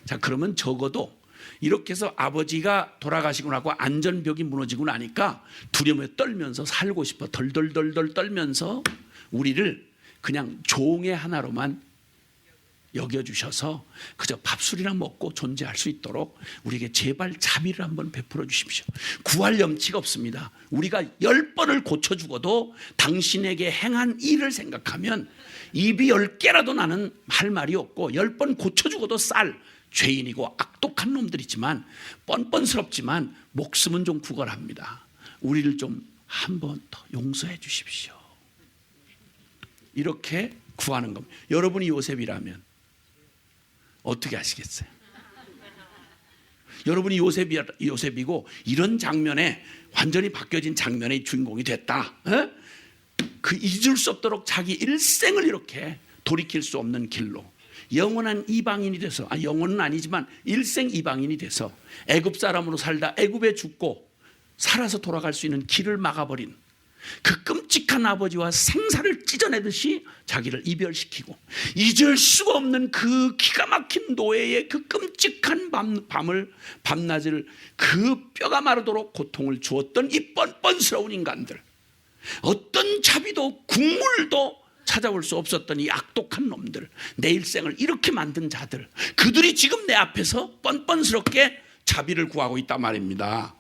자, 그러면 적어도 이렇게 해서 아버지가 돌아가시고 나고 안전벽이 무너지고 나니까 두려움에 떨면서 살고 싶어 덜덜덜덜 떨면서 우리를 그냥 종의 하나로만 여겨주셔서 그저 밥술이나 먹고 존재할 수 있도록 우리에게 제발 자비를 한번 베풀어 주십시오. 구할 염치가 없습니다. 우리가 10번을 고쳐 죽어도 당신에게 행한 일을 생각하면 입이 10개라도 나는 할 말이 없고 10번 고쳐 죽어도 쌀 죄인이고 악독한 놈들이지만 뻔뻔스럽지만 목숨은 좀 구걸합니다. 우리를 좀 한 번 더 용서해 주십시오. 이렇게 구하는 겁니다. 여러분이 요셉이라면 어떻게 하시겠어요? 여러분이 요셉이고 이런 장면에 완전히 바뀌어진 장면의 주인공이 됐다. 그 잊을 수 없도록 자기 일생을 이렇게 돌이킬 수 없는 길로 영원한 이방인이 돼서, 영원은 아니지만 일생 이방인이 돼서 애굽 사람으로 살다 애굽에 죽고 살아서 돌아갈 수 있는 길을 막아버린 그 끔찍한 아버지와 생사를 찢어내듯이 자기를 이별시키고 잊을 수가 없는 그 기가 막힌 노예의 그 끔찍한 밤낮을 그 뼈가 마르도록 고통을 주었던 이 뻔뻔스러운 인간들, 어떤 자비도 국물도 찾아올 수 없었던 이 악독한 놈들, 내 일생을 이렇게 만든 자들, 그들이 지금 내 앞에서 뻔뻔스럽게 자비를 구하고 있단 말입니다.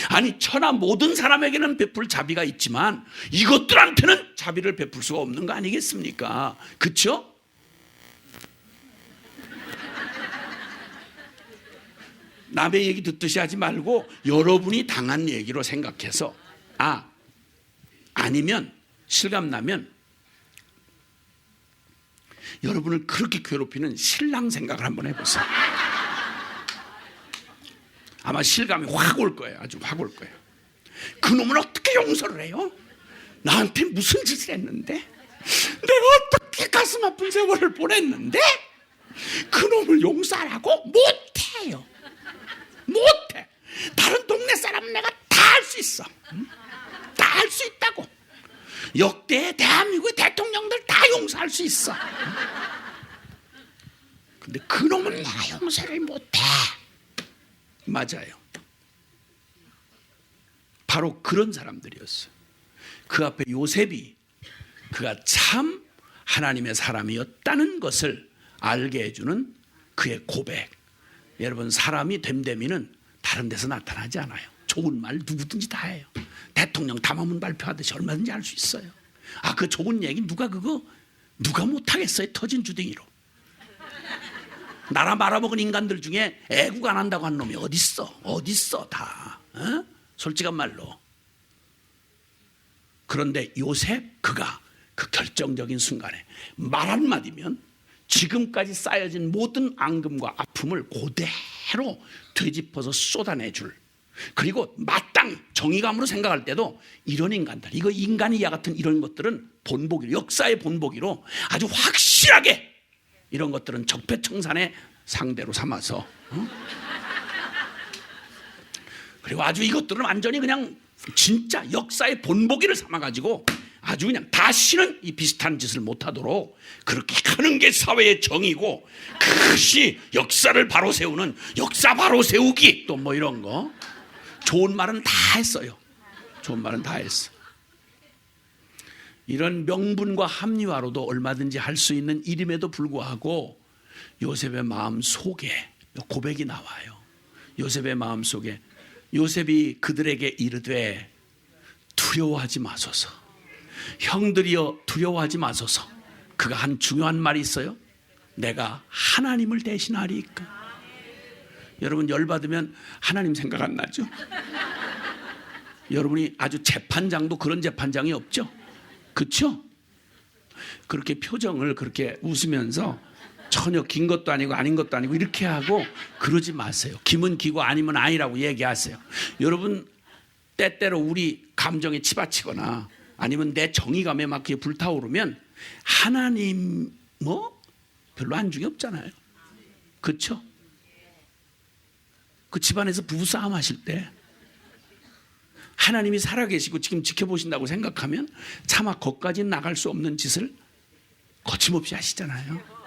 아니, 천하 모든 사람에게는 베풀 자비가 있지만 이것들한테는 자비를 베풀 수가 없는 거 아니겠습니까? 그렇죠? 남의 얘기 듣듯이 하지 말고 여러분이 당한 얘기로 생각해서, 아니면 실감나면 여러분을 그렇게 괴롭히는 신랑 생각을 한번 해보세요. 아마 실감이 확 올 거예요. 아주 확 올 거예요. 그놈은 어떻게 용서를 해요? 나한테 무슨 짓을 했는데? 내가 어떻게 가슴 아픈 세월을 보냈는데? 그놈을 용서하라고? 못해요. 못해. 다른 동네 사람은 내가 다 할 수 있어. 다 할 수 있다고. 역대 대한민국의 대통령들 다 용서할 수 있어. 근데 그놈은 내가 용서를 못해. 맞아요. 바로 그런 사람들이었어요. 그 앞에 요셉이 그가 참 하나님의 사람이었다는 것을 알게 해주는 그의 고백. 여러분, 사람이 됨됨이는 다른 데서 나타나지 않아요. 좋은 말 누구든지 다 해요. 대통령 담화문 발표하듯이 얼마든지 할 수 있어요. 그 좋은 얘기 누가 못하겠어요. 터진 주둥이로. 나라 말아먹은 인간들 중에 애국 안 한다고 한 놈이 어딨어 다. 솔직한 말로. 그런데 요셉, 그가 그 결정적인 순간에 말 한마디면 지금까지 쌓여진 모든 앙금과 아픔을 그대로 되짚어서 쏟아내줄, 그리고 마땅히 정의감으로 생각할 때도 이런 인간들, 이거 인간이야 같은 이런 것들은 본보기로, 역사의 본보기로 아주 확실하게 이런 것들은 적폐청산의 상대로 삼아서, 그리고 아주 이것들은 완전히 그냥 진짜 역사의 본보기를 삼아가지고 아주 그냥 다시는 이 비슷한 짓을 못하도록 그렇게 하는 게 사회의 정의고, 그것이 역사를 바로 세우는 역사 바로 세우기, 또 뭐 이런 거. 좋은 말은 다 했어요. 좋은 말은 다 했어. 이런 명분과 합리화로도 얼마든지 할 수 있는 일임에도 불구하고 요셉의 마음 속에 고백이 나와요. 요셉의 마음 속에 요셉이 그들에게 이르되 두려워하지 마소서. 형들이여 두려워하지 마소서. 그가 한 중요한 말이 있어요. 내가 하나님을 대신하리이까. 여러분, 열받으면 하나님 생각 안 나죠? 여러분이 아주 재판장도 그런 재판장이 없죠? 그렇죠? 그렇게 표정을 그렇게 웃으면서 전혀 긴 것도 아니고 아닌 것도 아니고 이렇게 하고 그러지 마세요. 기면 기고 아니면 아니라고 얘기하세요. 여러분, 때때로 우리 감정에 치받치거나 아니면 내 정의감에 막 불타오르면 하나님 별로 안중이 없잖아요. 그렇죠? 그 집안에서 부부싸움 하실 때 하나님이 살아계시고 지금 지켜보신다고 생각하면 차마 거기까지는 나갈 수 없는 짓을 거침없이 하시잖아요.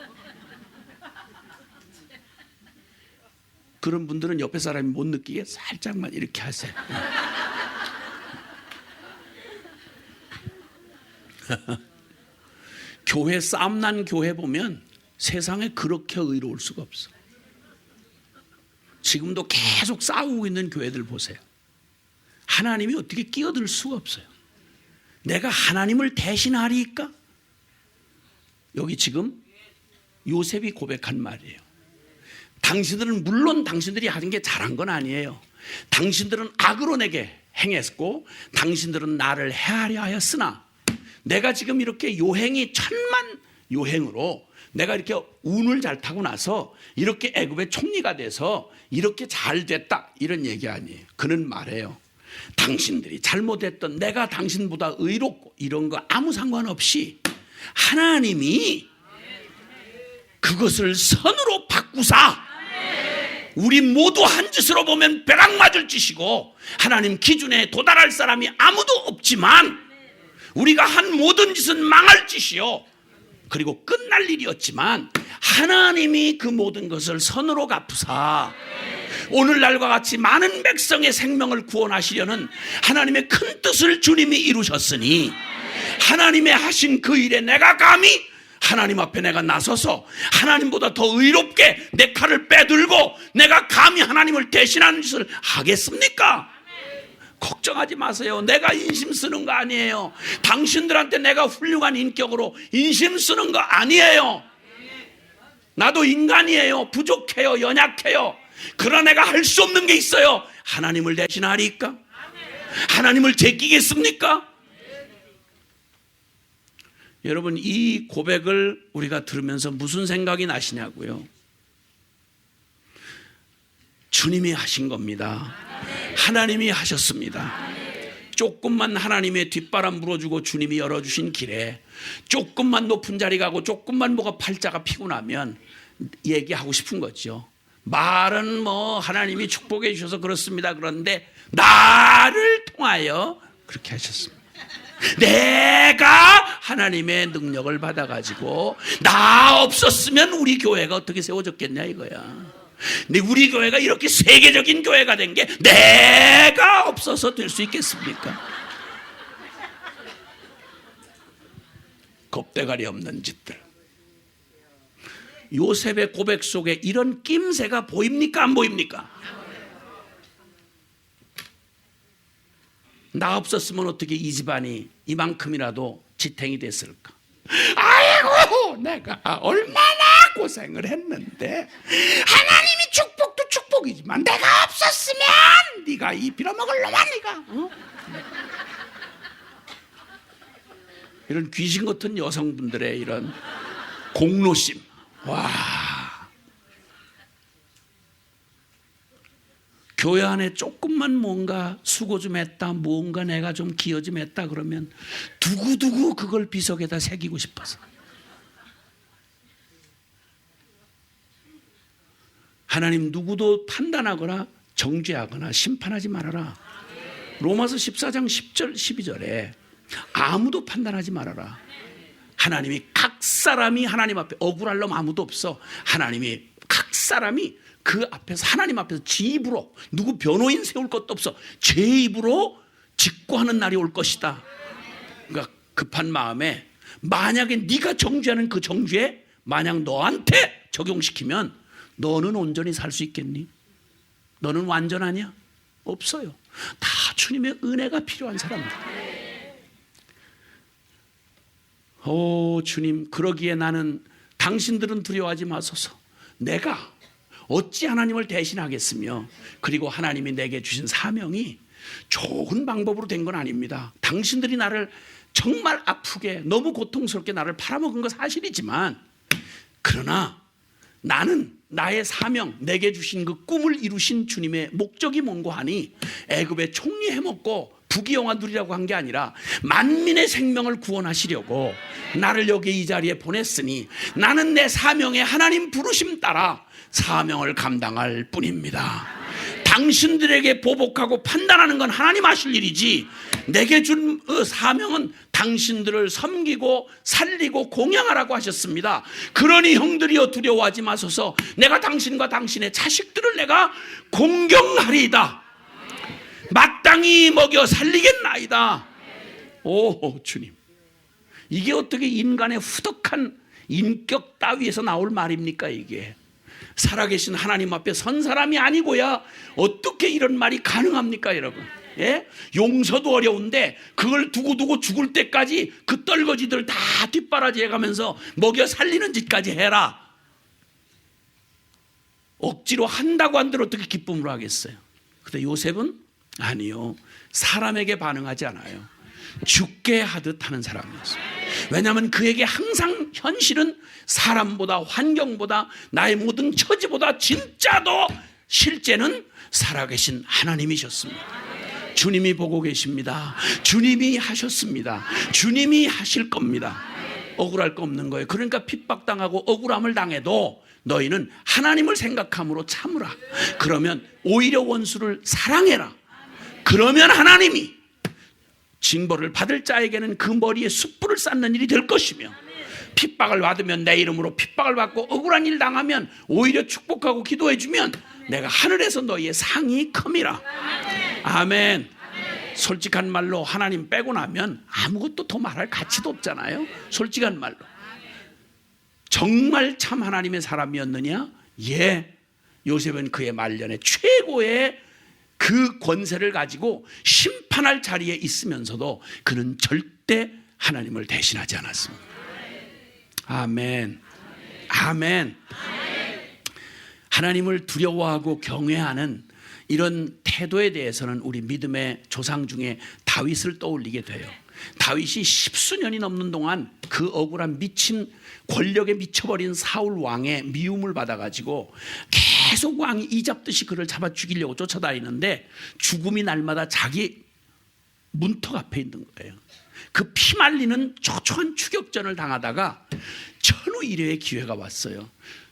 그런 분들은 옆에 사람이 못 느끼게 살짝만 이렇게 하세요. 교회 싸움난 교회 보면 세상에 그렇게 의로울 수가 없어. 지금도 계속 싸우고 있는 교회들 보세요. 하나님이 어떻게 끼어들 수가 없어요. 내가 하나님을 대신하리까? 여기 지금 요셉이 고백한 말이에요. 당신들은 물론 당신들이 하는 게 잘한 건 아니에요. 당신들은 악으로 내게 행했고 당신들은 나를 해하려 하였으나 내가 지금 이렇게 요행이 천만 요행으로 내가 이렇게 운을 잘 타고 나서 이렇게 애굽의 총리가 돼서 이렇게 잘 됐다, 이런 얘기 아니에요. 그는 말해요. 당신들이 잘못했던 내가 당신보다 의롭고 이런 거 아무 상관없이 하나님이 그것을 선으로 바꾸사 우리 모두 한 짓으로 보면 벼락 맞을 짓이고 하나님 기준에 도달할 사람이 아무도 없지만 우리가 한 모든 짓은 망할 짓이요 그리고 끝날 일이었지만 하나님이 그 모든 것을 선으로 갚으사 오늘날과 같이 많은 백성의 생명을 구원하시려는 하나님의 큰 뜻을 주님이 이루셨으니 하나님의 하신 그 일에 내가 감히 하나님 앞에 내가 나서서 하나님보다 더 의롭게 내 칼을 빼들고 내가 감히 하나님을 대신하는 짓을 하겠습니까? 걱정하지 마세요. 내가 인심 쓰는 거 아니에요. 당신들한테 내가 훌륭한 인격으로 인심 쓰는 거 아니에요. 나도 인간이에요. 부족해요. 연약해요. 그러나 내가 할 수 없는 게 있어요. 하나님을 대신하리까? 하나님을 제끼겠습니까? 여러분, 이 고백을 우리가 들으면서 무슨 생각이 나시냐고요? 주님이 하신 겁니다. 하나님이 하셨습니다. 조금만 하나님의 뒷바람 불어주고 주님이 열어주신 길에 조금만 높은 자리 가고 조금만 뭐가 팔자가 피고 나면 얘기하고 싶은 거죠. 말은 뭐 하나님이 축복해 주셔서 그렇습니다. 그런데 나를 통하여 그렇게 하셨습니다. 내가 하나님의 능력을 받아가지고 나 없었으면 우리 교회가 어떻게 세워졌겠냐 이거야. 근데 우리 교회가 이렇게 세계적인 교회가 된 게 내가 없어서 될 수 있겠습니까? 겁대가리 없는 짓들. 요셉의 고백 속에 이런 낌새가 보입니까? 안 보입니까? 나 없었으면 어떻게 이 집안이 이만큼이라도 지탱이 됐을까? 아이고 내가 얼마나 고생을 했는데 하나님이 축복도 축복이지만 내가 없었으면 네가 이 빌어먹을 놈아 네가 이런 귀신 같은 여성분들의 이런 공로심. 와, 교회 안에 조금만 뭔가 수고 좀 했다, 뭔가 내가 좀 기여 좀 했다 그러면 두고두고 그걸 비석에다 새기고 싶어서. 하나님 누구도 판단하거나 정죄하거나 심판하지 말아라. 로마서 14장 10절 12절에 아무도 판단하지 말아라. 하나님이 각 사람이 하나님 앞에 억울할 놈 아무도 없어. 하나님이 각 사람이 그 앞에서 하나님 앞에서 지 입으로 누구 변호인 세울 것도 없어. 제 입으로 직고하는 날이 올 것이다. 그러니까 급한 마음에 만약에 네가 정죄하는 그 정죄 만약 너한테 적용시키면 너는 온전히 살 수 있겠니? 너는 완전하냐? 없어요. 다 주님의 은혜가 필요한 사람들. 오 주님, 그러기에 나는 당신들은 두려워하지 마소서. 내가 어찌 하나님을 대신하겠으며 그리고 하나님이 내게 주신 사명이 좋은 방법으로 된 건 아닙니다. 당신들이 나를 정말 아프게 너무 고통스럽게 나를 팔아먹은 건 사실이지만 그러나 나는 나의 사명, 내게 주신 그 꿈을 이루신 주님의 목적이 뭔고 하니 애굽에 총리 해먹고 부귀영화 누리라고 한 게 아니라 만민의 생명을 구원하시려고 나를 여기 이 자리에 보냈으니 나는 내 사명에 하나님 부르심 따라 사명을 감당할 뿐입니다. 당신들에게 보복하고 판단하는 건 하나님 하실 일이지 내게 준 사명은 당신들을 섬기고 살리고 공양하라고 하셨습니다. 그러니 형들이여 두려워하지 마소서. 내가 당신과 당신의 자식들을 내가 공경하리이다. 마땅히 먹여 살리겠나이다. 오 주님, 이게 어떻게 인간의 후덕한 인격 따위에서 나올 말입니까? 이게 살아계신 하나님 앞에 선 사람이 아니고야 어떻게 이런 말이 가능합니까 여러분? 예? 용서도 어려운데 그걸 두고두고 죽을 때까지 그 떨거지들 다 뒷바라지 해가면서 먹여 살리는 짓까지 해라. 억지로 한다고 한들 어떻게 기쁨으로 하겠어요? 근데 요셉은 아니요, 사람에게 반응하지 않아요. 죽게 하듯 하는 사람이었어요. 왜냐하면 그에게 항상 현실은 사람보다 환경보다 나의 모든 처지보다 진짜도 실제는 살아계신 하나님이셨습니다. 주님이 보고 계십니다. 주님이 하셨습니다. 주님이 하실 겁니다. 억울할 거 없는 거예요. 그러니까 핍박당하고 억울함을 당해도 너희는 하나님을 생각함으로 참으라. 그러면 오히려 원수를 사랑해라. 그러면 하나님이 징벌을 받을 자에게는 그 머리에 숯불을 쌓는 일이 될 것이며, 핍박을 받으면 내 이름으로 핍박을 받고 억울한 일 당하면 오히려 축복하고 기도해주면 내가 하늘에서 너희의 상이 큼이라. 아멘. 솔직한 말로 하나님 빼고 나면 아무것도 더 말할 가치도 없잖아요. 솔직한 말로. 정말 참 하나님의 사람이었느냐? 예. 요셉은 그의 말년에 최고의 그 권세를 가지고 심판할 자리에 있으면서도 그는 절대 하나님을 대신하지 않았습니다. 아멘. 아멘. 하나님을 두려워하고 경외하는 이런 태도에 대해서는 우리 믿음의 조상 중에 다윗을 떠올리게 돼요. 다윗이 십수년이 넘는 동안 그 억울한 미친 권력에 미쳐버린 사울 왕의 미움을 받아가지고 계속 왕이 이잡듯이 그를 잡아 죽이려고 쫓아다니는데 죽음이 날마다 자기 문턱 앞에 있는 거예요. 그 피말리는 초초한 추격전을 당하다가 천우 일회의 기회가 왔어요.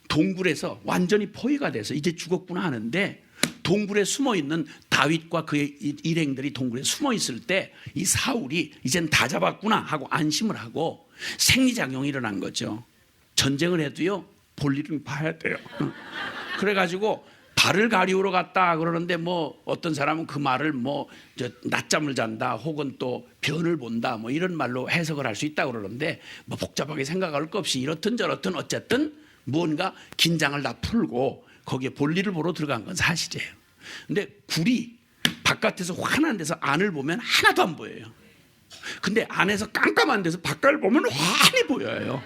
동굴에서 완전히 포위가 돼서 이제 죽었구나 하는데, 동굴에 숨어있는 다윗과 그의 일행들이 동굴에 숨어있을 때 이 사울이 이젠 다 잡았구나 하고 안심을 하고 생리작용이 일어난 거죠. 전쟁을 해도요 볼 일은 봐야 돼요. 그래가지고 발을 가리우러 갔다 그러는데 뭐 어떤 사람은 그 말을 뭐 낮잠을 잔다 혹은 또 변을 본다 뭐 이런 말로 해석을 할 수 있다 그러는데, 뭐 복잡하게 생각할 것 없이 이렇든 저렇든 어쨌든 무언가 긴장을 다 풀고 거기에 볼일을 보러 들어간 건 사실이에요. 근데 굴이 바깥에서 환한 데서 안을 보면 하나도 안 보여요. 근데 안에서 깜깜한 데서 바깥을 보면 환히 보여요.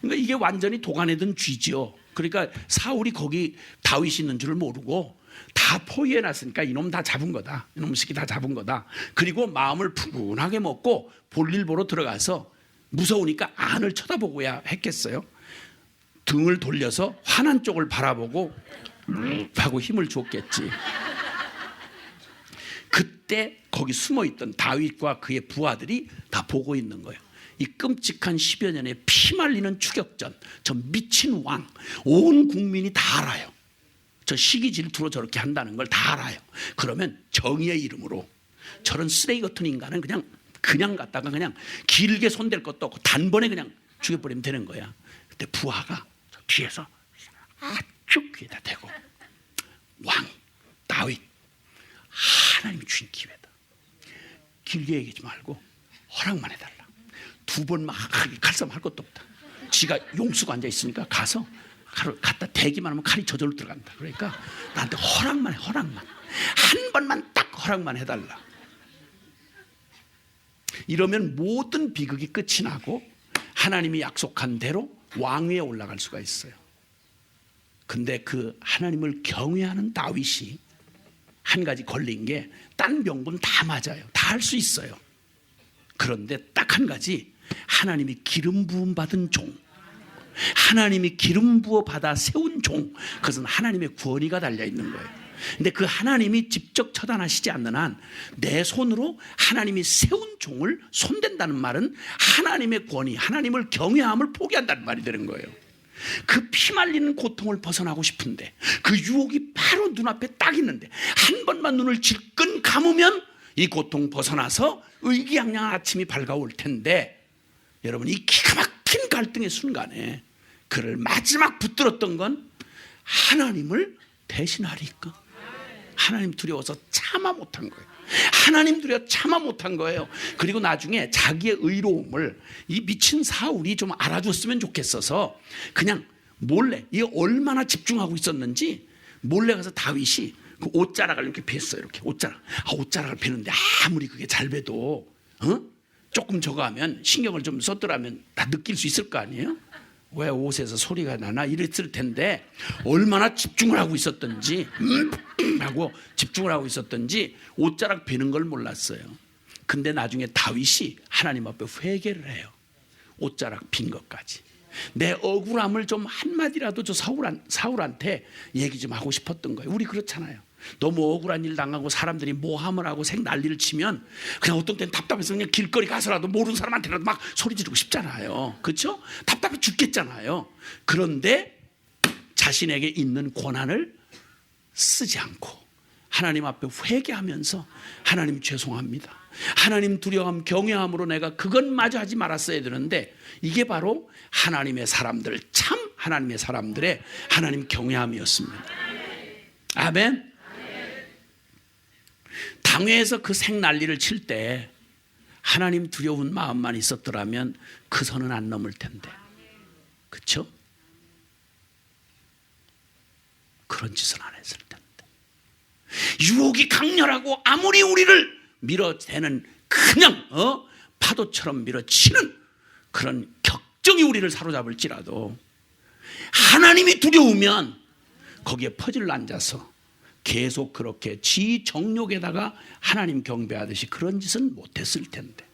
그러니까 이게 완전히 도가내든 쥐죠. 그러니까 사울이 거기 다윗이 있는 줄을 모르고 다 포위해놨으니까 이놈 다 잡은 거다. 이놈 새끼 다 잡은 거다. 그리고 마음을 푸근하게 먹고 볼일 보러 들어가서 무서우니까 안을 쳐다보고야 했겠어요. 등을 돌려서 환한 쪽을 바라보고 하고 힘을 줬겠지. 그때 거기 숨어있던 다윗과 그의 부하들이 다 보고 있는 거예요. 이 끔찍한 10여 년의 피말리는 추격전, 저 미친 왕, 온 국민이 다 알아요. 저 시기 질투로 저렇게 한다는 걸 다 알아요. 그러면 정의의 이름으로 저런 쓰레기 같은 인간은 그냥 갖다가 그냥 길게 손댈 것도 없고 단번에 그냥 죽여버리면 되는 거야. 그때 부하가 저 뒤에서 아주 귀에다 대고, 왕 다윗, 하나님이 주신 기회다. 길게 얘기하지 말고 허락만 해달라. 두 번만 칼싸움 할 것도 없다. 지가 용수가 앉아 있으니까 가서 칼을 갖다 대기만 하면 칼이 저절로 들어간다. 그러니까 나한테 허락만 해. 허락만 한 번만 딱 허락만 해달라. 이러면 모든 비극이 끝이 나고 하나님이 약속한 대로 왕위에 올라갈 수가 있어요. 근데 그 하나님을 경외하는 다윗이 한 가지 걸린 게, 딴 명분 다 맞아요. 다 할 수 있어요. 그런데 딱 한 가지, 하나님이 기름 부음 받은 종, 하나님이 기름 부어 받아 세운 종, 그것은 하나님의 권위가 달려 있는 거예요. 근데 그 하나님이 직접 처단하시지 않는 한 내 손으로 하나님이 세운 종을 손댄다는 말은 하나님의 권위, 하나님을 경외함을 포기한다는 말이 되는 거예요. 그 피말리는 고통을 벗어나고 싶은데 그 유혹이 바로 눈앞에 딱 있는데 한 번만 눈을 질끈 감으면 이 고통 벗어나서 의기양양한 아침이 밝아올 텐데, 여러분 이 기가 막힌 갈등의 순간에 그를 마지막 붙들었던 건 하나님을 대신하리까. 하나님 두려워서 참아 못한 거예요. 하나님 두려워 참아 못한 거예요. 그리고 나중에 자기의 의로움을 이 미친 사울이 좀 알아줬으면 좋겠어서 그냥 몰래, 이게 얼마나 집중하고 있었는지 몰래 가서 다윗이 그 옷자락을 이렇게 뺐어요. 이렇게 옷자락을 베는데 아무리 그게 잘 베도 조금 저거 하면 신경을 좀 썼더라면 다 느낄 수 있을 거 아니에요? 왜 옷에서 소리가 나나 이랬을 텐데 얼마나 집중을 하고 있었던지 하고 집중을 하고 있었던지 옷자락 베는 걸 몰랐어요. 근데 나중에 다윗이 하나님 앞에 회개를 해요. 옷자락 빈 것까지. 내 억울함을 좀 한마디라도 저 사울한테 얘기 좀 하고 싶었던 거예요. 우리 그렇잖아요. 너무 억울한 일 당하고 사람들이 모함을 하고 난리를 치면 그냥 어떤 때는 답답해서 그냥 길거리 가서라도 모르는 사람한테라도 막 소리 지르고 싶잖아요. 그렇죠? 답답해 죽겠잖아요. 그런데 자신에게 있는 고난을 쓰지 않고 하나님 앞에 회개하면서 하나님 죄송합니다, 하나님 두려움 경외함으로 내가 그것마저 하지 말았어야 되는데, 이게 바로 하나님의 사람들, 참 하나님의 사람들의 하나님 경외함이었습니다. 아멘. 당회에서 그 생난리를 칠 때 하나님 두려운 마음만 있었더라면 그 선은 안 넘을 텐데, 그렇죠? 그런 짓은 안 했을 텐데. 유혹이 강렬하고 아무리 우리를 밀어대는 그냥 파도처럼 밀어치는 그런 격정이 우리를 사로잡을지라도 하나님이 두려우면 거기에 퍼즐로 앉아서 계속 그렇게 지 정욕에다가 하나님 경배하듯이 그런 짓은 못했을 텐데,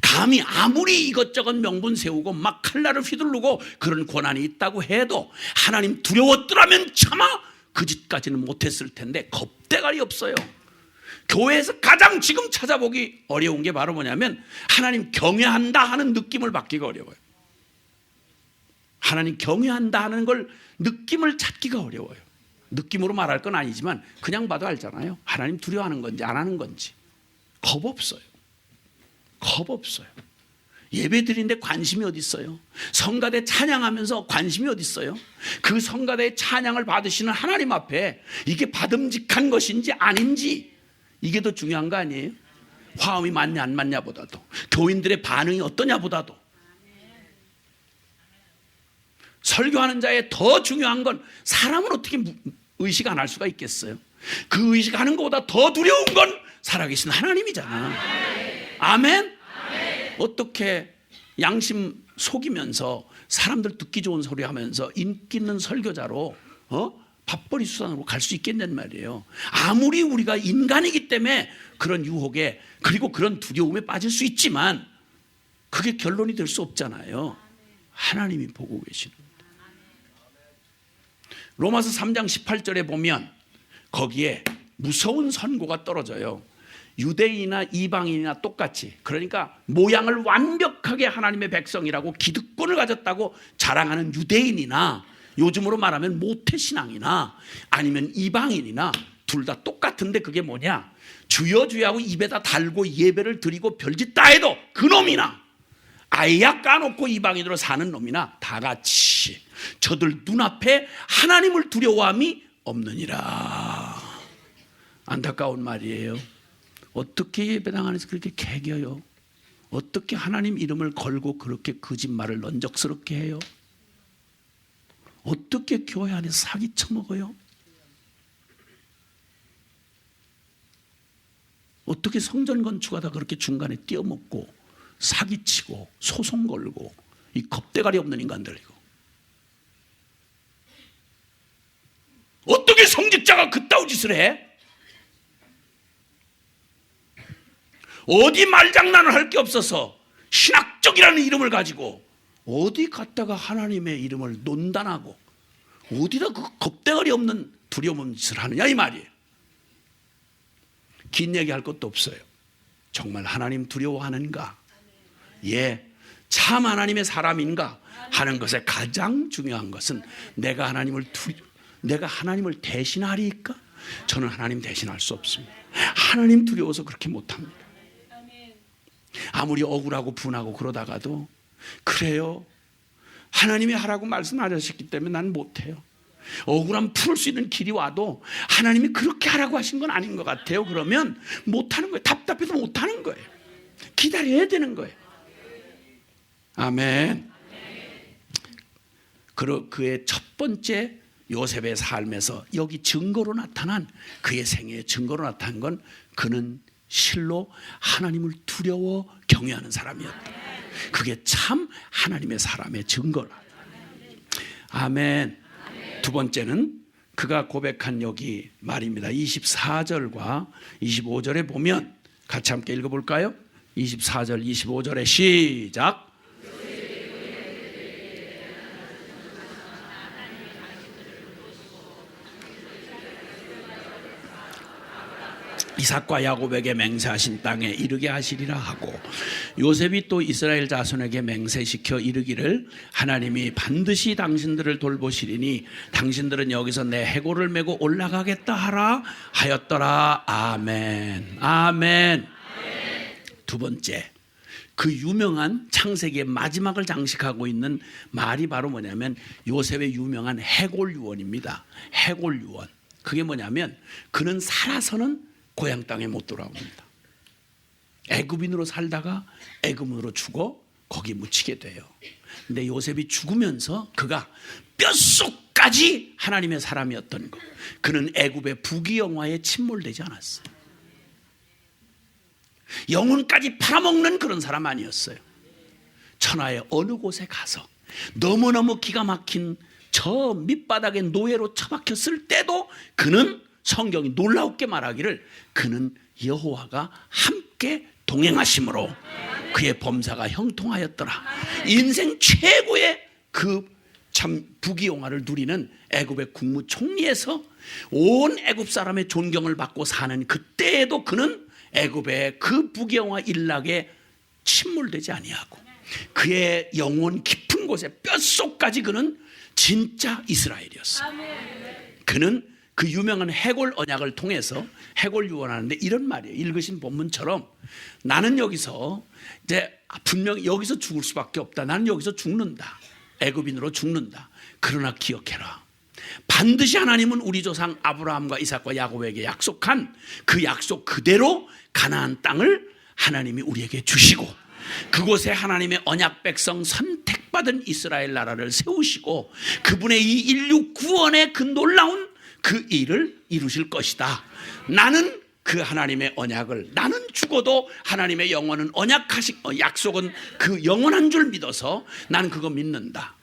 감히 아무리 이것저것 명분 세우고 막 칼날을 휘두르고 그런 권한이 있다고 해도 하나님 두려웠더라면 차마 그 짓까지는 못했을 텐데 겁대가리 없어요. 교회에서 가장 지금 찾아보기 어려운 게 바로 뭐냐면 하나님 경외한다 하는 느낌을 받기가 어려워요. 하나님 경외한다 하는 걸 느낌을 찾기가 어려워요. 느낌으로 말할 건 아니지만 그냥 봐도 알잖아요. 하나님 두려워하는 건지 안 하는 건지. 겁 없어요. 겁 없어요. 예배 드리는데 관심이 어디 있어요? 성가대 찬양하면서 관심이 어디 있어요? 그 성가대의 찬양을 받으시는 하나님 앞에 이게 받음직한 것인지 아닌지, 이게 더 중요한 거 아니에요? 화음이 맞냐 안 맞냐 보다도, 교인들의 반응이 어떠냐 보다도. 설교하는 자의 더 중요한 건 사람은 어떻게 의식 안 할 수가 있겠어요? 그 의식하는 것보다 더 두려운 건 살아계신 하나님이잖아. 아멘? 어떻게 양심 속이면서 사람들 듣기 좋은 소리 하면서 인기 있는 설교자로 밥벌이 수단으로 갈 수 있겠냔 말이에요. 아무리 우리가 인간이기 때문에 그런 유혹에, 그리고 그런 두려움에 빠질 수 있지만 그게 결론이 될 수 없잖아요. 하나님이 보고 계시는. 로마서 3장 18절에 보면 거기에 무서운 선고가 떨어져요. 유대인이나 이방인이나 똑같이, 그러니까 모양을 완벽하게 하나님의 백성이라고 기득권을 가졌다고 자랑하는 유대인이나, 요즘으로 말하면 모태신앙이나 아니면 이방인이나 둘 다 똑같은데, 그게 뭐냐? 주여 주여 하고 입에다 달고 예배를 드리고 별짓 다 해도 그놈이나 아이야 까놓고 이방인으로 사는 놈이나 다 같이 저들 눈앞에 하나님을 두려워함이 없느니라. 안타까운 말이에요. 어떻게 예배당 안에서 그렇게 개겨요? 어떻게 하나님 이름을 걸고 그렇게 거짓말을 넌적스럽게 해요? 어떻게 교회 안에서 사기 쳐먹어요? 어떻게 성전 건축하다 그렇게 중간에 뛰어먹고 사기치고 소송 걸고, 이 겁대가리 없는 인간들 이거. 어떻게 성직자가 그따위 짓을 해? 어디 말장난을 할 게 없어서 신학적이라는 이름을 가지고 어디 갔다가 하나님의 이름을 논단하고 어디다 그 겁대가리 없는 두려움 없는 짓을 하느냐 이 말이에요. 긴 얘기할 것도 없어요. 정말 하나님 두려워하는가? 예, 참 하나님의 사람인가 하는 것에 가장 중요한 것은 내가 하나님을 대신하리까? 저는 하나님 대신할 수 없습니다. 하나님 두려워서 그렇게 못합니다. 아무리 억울하고 분하고 그러다가도 그래요, 하나님이 하라고 말씀하셨기 때문에 난 못해요. 억울함 풀 수 있는 길이 와도 하나님이 그렇게 하라고 하신 건 아닌 것 같아요. 그러면 못하는 거예요. 답답해도 못하는 거예요. 기다려야 되는 거예요. 아멘. 그의 첫 번째 요셉의 삶에서 여기 증거로 나타난, 그의 생애의 증거로 나타난 건 그는 실로 하나님을 두려워 경외하는 사람이었다. 그게 참 하나님의 사람의 증거라. 아멘. 두 번째는 그가 고백한 여기 말입니다. 24절과 25절에 보면 같이 함께 읽어볼까요? 24절 25절에 시작. 이삭과 야곱에게 맹세하신 땅에 이르게 하시리라 하고, 요셉이 또 이스라엘 자손에게 맹세시켜 이르기를 하나님이 반드시 당신들을 돌보시리니 당신들은 여기서 내 해골을 메고 올라가겠다 하라 하였더라. 아멘. 아멘. 두 번째, 그 유명한 창세기의 마지막을 장식하고 있는 말이 바로 뭐냐면 요셉의 유명한 해골유언입니다. 해골유언. 그게 뭐냐면 그는 살아서는 고향 땅에 못 돌아옵니다. 애굽인으로 살다가 애굽으로 죽어 거기 묻히게 돼요. 근데 요셉이 죽으면서 그가 뼛속까지 하나님의 사람이었던 것, 그는 애굽의 부귀영화에 침몰되지 않았어요. 영혼까지 팔아먹는 그런 사람 아니었어요. 천하의 어느 곳에 가서 너무너무 기가 막힌 저 밑바닥에 노예로 처박혔을 때도 그는, 성경이 놀라웠게 말하기를 그는 여호와가 함께 동행하심으로 그의 범사가 형통하였더라. 인생 최고의 그 참 부귀영화를 누리는 애굽의 국무총리에서 온 애굽 사람의 존경을 받고 사는 그때에도 그는 애굽의 그 부귀영화 일락에 침몰되지 아니하고 그의 영혼 깊은 곳에 뼛속까지 그는 진짜 이스라엘이었어요. 그는 그 유명한 해골 언약을 통해서 해골 유언하는데 이런 말이에요. 읽으신 본문처럼 나는 여기서 이제 분명히 여기서 죽을 수밖에 없다. 나는 여기서 죽는다. 애굽인으로 죽는다. 그러나 기억해라. 반드시 하나님은 우리 조상 아브라함과 이삭과 야곱에게 약속한 그 약속 그대로 가나안 땅을 하나님이 우리에게 주시고 그곳에 하나님의 언약 백성 선택받은 이스라엘 나라를 세우시고 그분의 이 인류 구원의 그 놀라운 그 일을 이루실 것이다. 나는 그 하나님의 언약을, 나는 죽어도 하나님의 영원한 약속은 그 영원한 줄 믿어서 나는 그거 믿는다.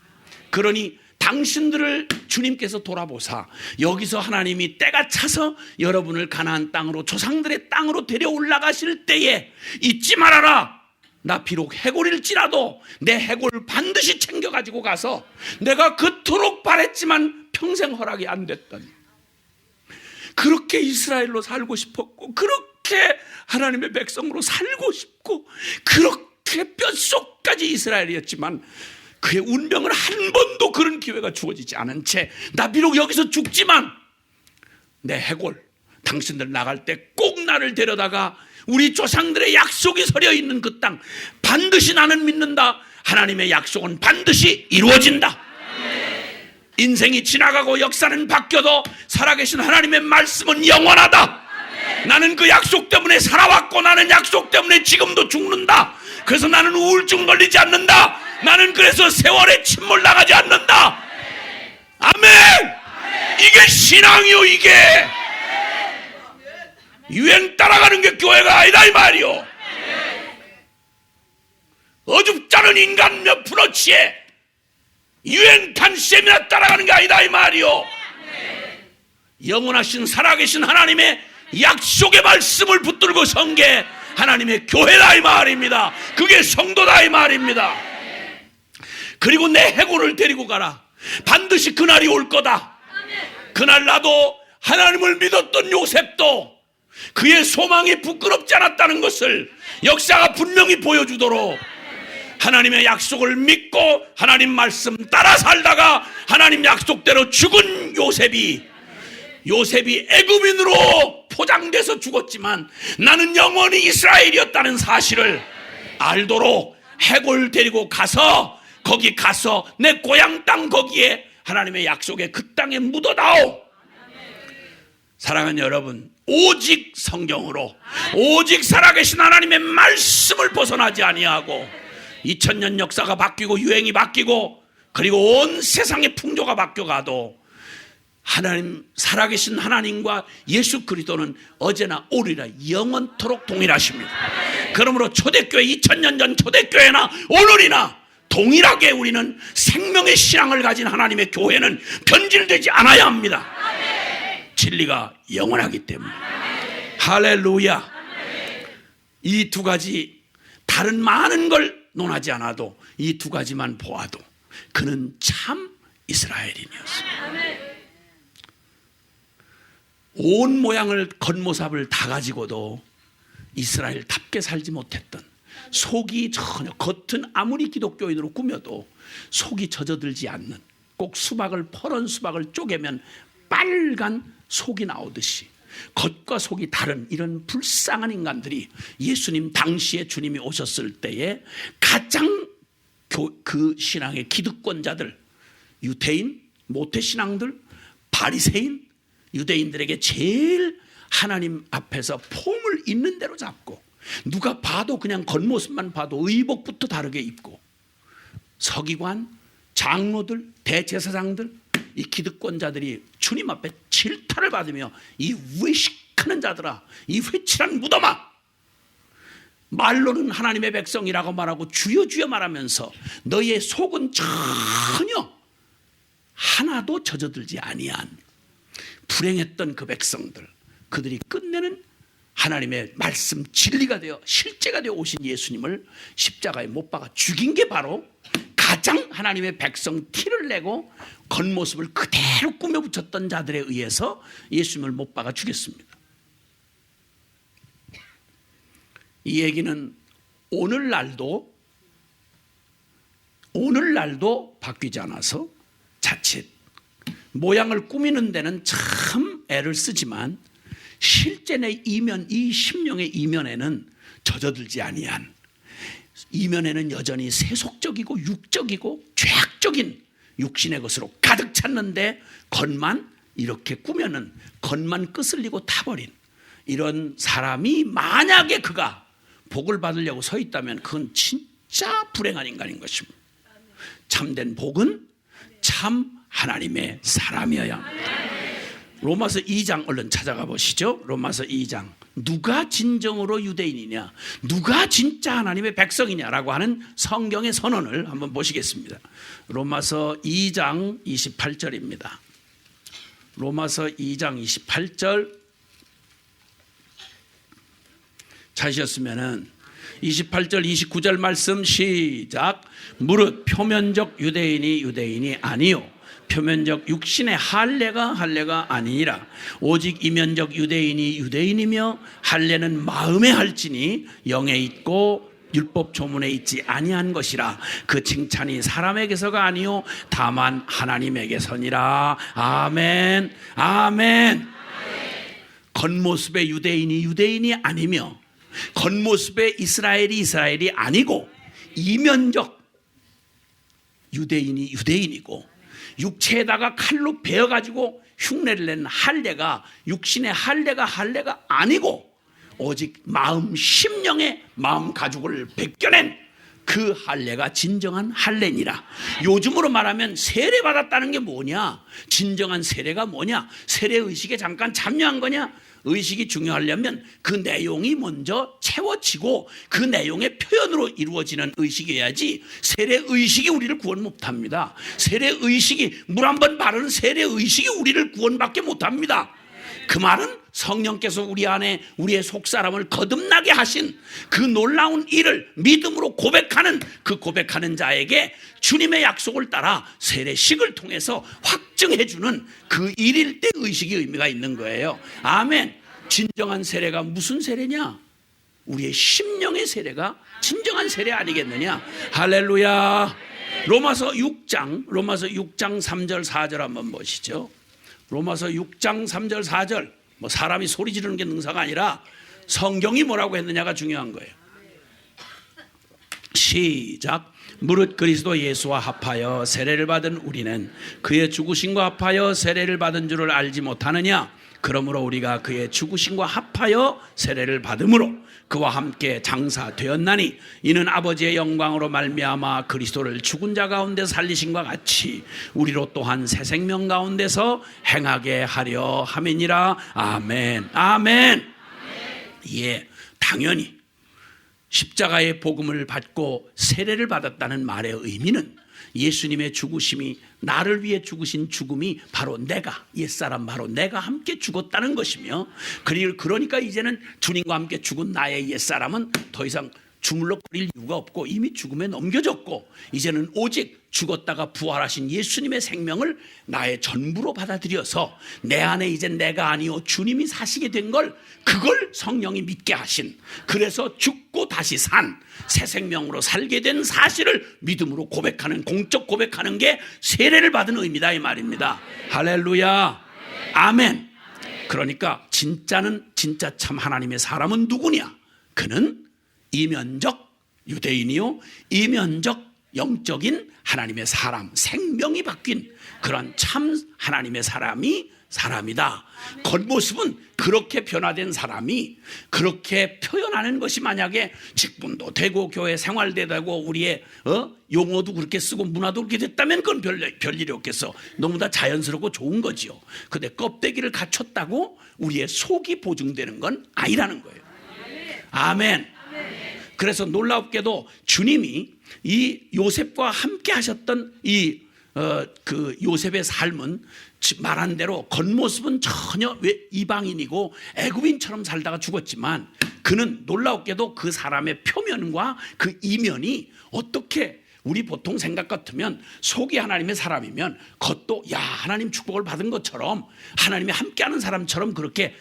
그러니 당신들을 주님께서 돌아보사 여기서 하나님이 때가 차서 여러분을 가나안 땅으로, 조상들의 땅으로 데려 올라가실 때에 잊지 말아라. 나 비록 해골일지라도 내 해골을 반드시 챙겨가지고 가서 내가 그토록 바랬지만 평생 허락이 안 됐던, 그렇게 이스라엘로 살고 싶었고 그렇게 하나님의 백성으로 살고 싶고 그렇게 뼛속까지 이스라엘이었지만 그의 운명을 한 번도 그런 기회가 주어지지 않은 채 나 비록 여기서 죽지만 내 해골, 당신들 나갈 때 꼭 나를 데려다가 우리 조상들의 약속이 서려 있는 그 땅 반드시 나는 믿는다. 하나님의 약속은 반드시 이루어진다. 인생이 지나가고 역사는 바뀌어도 살아계신 하나님의 말씀은 영원하다. 나는 그 약속 때문에 살아왔고 나는 약속 때문에 지금도 죽는다. 그래서 나는 우울증 걸리지 않는다. 나는 그래서 세월에 침몰 나가지 않는다. 아멘. 이게 신앙이요. 이게 유행 따라가는 게 교회가 아니다 이 말이요. 어줍잖은 인간 몇 프로치에 유행 탄셈이나 따라가는 게 아니다 이 말이요. 영원하신 살아계신 하나님의 약속의 말씀을 붙들고 선 게 하나님의 교회다 이 말입니다. 그게 성도다 이 말입니다. 그리고 내 해골을 데리고 가라. 반드시 그날이 올 거다. 그날 나도 하나님을 믿었던 요셉도 그의 소망이 부끄럽지 않았다는 것을 역사가 분명히 보여주도록 하나님의 약속을 믿고 하나님 말씀 따라 살다가 하나님 약속대로 죽은 요셉이 애굽인으로 포장돼서 죽었지만 나는 영원히 이스라엘이었다는 사실을 알도록 해골 데리고 가서 거기 가서 내 고향 땅 거기에 하나님의 약속의 그 땅에 묻어다오. 사랑하는 여러분, 오직 성경으로 오직 살아계신 하나님의 말씀을 벗어나지 아니하고 2000년 역사가 바뀌고 유행이 바뀌고 그리고 온 세상의 풍조가 바뀌어가도 하나님, 살아계신 하나님과 예수 그리스도는 어제나 오리라 영원토록 동일하십니다. 그러므로 초대교회 2000년 전 초대교회나 오늘이나 동일하게 우리는 생명의 신앙을 가진 하나님의 교회는 변질되지 않아야 합니다. 진리가 영원하기 때문에. 할렐루야. 이 두 가지, 다른 많은 걸 논하지 않아도 이 두 가지만 보아도 그는 참 이스라엘인이었습니다. 온 모양을 겉모습을 다 가지고도 이스라엘답게 살지 못했던, 속이 전혀, 겉은 아무리 기독교인으로 꾸며도 속이 젖어들지 않는, 꼭 수박을, 퍼런 수박을 쪼개면 빨간 속이 나오듯이 겉과 속이 다른 이런 불쌍한 인간들이 예수님 당시에 주님이 오셨을 때에 가장 그 신앙의 기득권자들, 유대인, 모태신앙들, 바리새인, 유대인들에게 제일 하나님 앞에서 폼을 있는 대로 잡고, 누가 봐도 그냥 겉모습만 봐도 의복부터 다르게 입고, 서기관, 장로들, 대제사장들, 이 기득권자들이 주님 앞에 질타를 받으며 이 외식하는 자들아, 이 회칠한 무덤아, 말로는 하나님의 백성이라고 말하고 주여 주여 말하면서 너희의 속은 전혀 하나도 젖어들지 아니한 불행했던 그 백성들, 그들이 끝내는 하나님의 말씀 진리가 되어 실제가 되어 오신 예수님을 십자가에 못 박아 죽인 게 바로 가장 하나님의 백성 티를 내고 겉모습을 그대로 꾸며 붙였던 자들에 의해서 예수님을 못 박아 죽였습니다. 이 얘기는 오늘날도 바뀌지 않아서 자칫 모양을 꾸미는 데는 참 애를 쓰지만 실제 내 이면, 이 심령의 이면에는 젖어들지 아니한, 이면에는 여전히 세속적이고 육적이고 죄악적인 육신의 것으로 가득 찼는데 겉만 이렇게 꾸며는, 겉만 끄슬리고 타버린 이런 사람이 만약에 그가 복을 받으려고 서 있다면 그건 진짜 불행한 인간인 것입니다. 참된 복은 참 하나님의 사람이어야 합니다. 로마서 2장 얼른 찾아가 보시죠. 로마서 2장. 누가 진정으로 유대인이냐, 누가 진짜 하나님의 백성이냐라고 하는 성경의 선언을 한번 보시겠습니다. 로마서 2장 28절입니다. 로마서 2장 28절 찾으셨으면은 28절 29절 말씀 시작. 무릇 표면적 유대인이 아니요 표면적 육신의 할례가 아니니라. 오직 이면적 유대인이며 할례는 마음에 할지니 영에 있고 율법 조문에 있지 아니한 것이라. 그 칭찬이 사람에게서가 아니요 다만 하나님에게서니라. 아멘. 아멘. 겉모습의 유대인이 아니며 겉모습의 이스라엘이 아니고 이면적 유대인이고 육체에다가 칼로 베어가지고 흉내를 낸 할례가, 육신의 할례가 아니고 오직 마음 심령의 마음 가죽을 벗겨낸 그 할례가 진정한 할례니라. 요즘으로 말하면 세례 받았다는 게 뭐냐, 진정한 세례가 뭐냐, 세례의식에 잠깐 참여한 거냐. 의식이 중요하려면 그 내용이 먼저 채워지고 그 내용의 표현으로 이루어지는 의식이어야지 세례의식이 우리를 구원 못합니다. 세례의식이, 물 한 번 바르는 세례의식이 우리를 구원받게 못합니다. 그 말은 성령께서 우리 안에 우리의 속사람을 거듭나게 하신 그 놀라운 일을 믿음으로 고백하는 그 고백하는 자에게 주님의 약속을 따라 세례식을 통해서 확증해주는 그 일일 때 의식이 의미가 있는 거예요. 아멘. 진정한 세례가 무슨 세례냐? 우리의 심령의 세례가 진정한 세례 아니겠느냐? 할렐루야. 로마서 6장 3절 4절 한번 보시죠. 로마서 6장 3절 4절. 뭐 사람이 소리 지르는 게 능사가 아니라 성경이 뭐라고 했느냐가 중요한 거예요. 시작. 무릇 그리스도 예수와 합하여 세례를 받은 우리는 그의 죽으심과 합하여 세례를 받은 줄을 알지 못하느냐? 그러므로 우리가 그의 죽으심과 합하여 세례를 받음으로 그와 함께 장사되었나니 이는 아버지의 영광으로 말미암아 그리스도를 죽은 자 가운데 살리심과 같이 우리로 또한 새 생명 가운데서 행하게 하려 함이니라. 아멘. 아멘. 예, 당연히 십자가의 복음을 받고 세례를 받았다는 말의 의미는 예수님의 죽으심이, 나를 위해 죽으신 죽음이 바로 내가, 옛사람 바로 내가 함께 죽었다는 것이며, 그러니까 이제는 주님과 함께 죽은 나의 옛사람은 더 이상 주물럭거릴 이유가 없고 이미 죽음에 넘겨졌고 이제는 오직 죽었다가 부활하신 예수님의 생명을 나의 전부로 받아들여서 내 안에 이제 내가 아니요 주님이 사시게 된 걸 그걸 성령이 믿게 하신, 그래서 죽고 다시 산 새 생명으로 살게 된 사실을 믿음으로 고백하는, 공적 고백하는 게 세례를 받은 의미다 이 말입니다. 할렐루야. 아멘. 그러니까 진짜는 진짜 참 하나님의 사람은 누구냐? 그는 이면적 유대인이요 이면적 영적인 하나님의 사람, 생명이 바뀐 그런 참 하나님의 사람이다. 겉모습은 그렇게 변화된 사람이 그렇게 표현하는 것이 만약에 직분도 되고 교회 생활도 되고 우리의 용어도 그렇게 쓰고 문화도 그렇게 됐다면 그건 별일이 없겠어. 너무 다 자연스럽고 좋은 거지요. 근데 껍데기를 갖췄다고 우리의 속이 보증되는 건 아니라는 거예요. 아멘. 그래서 놀랍게도 주님이 이 요셉과 함께 하셨던 그 요셉의 삶은 말한 대로 겉모습은 전혀 이방인이고 애굽인처럼 살다가 죽었지만 그는 놀랍게도 그 사람의 표면과 그 이면이 어떻게 우리 보통 생각 같으면 속이 하나님의 사람이면 겉도 야 하나님 축복을 받은 것처럼 하나님이 함께하는 사람처럼 그렇게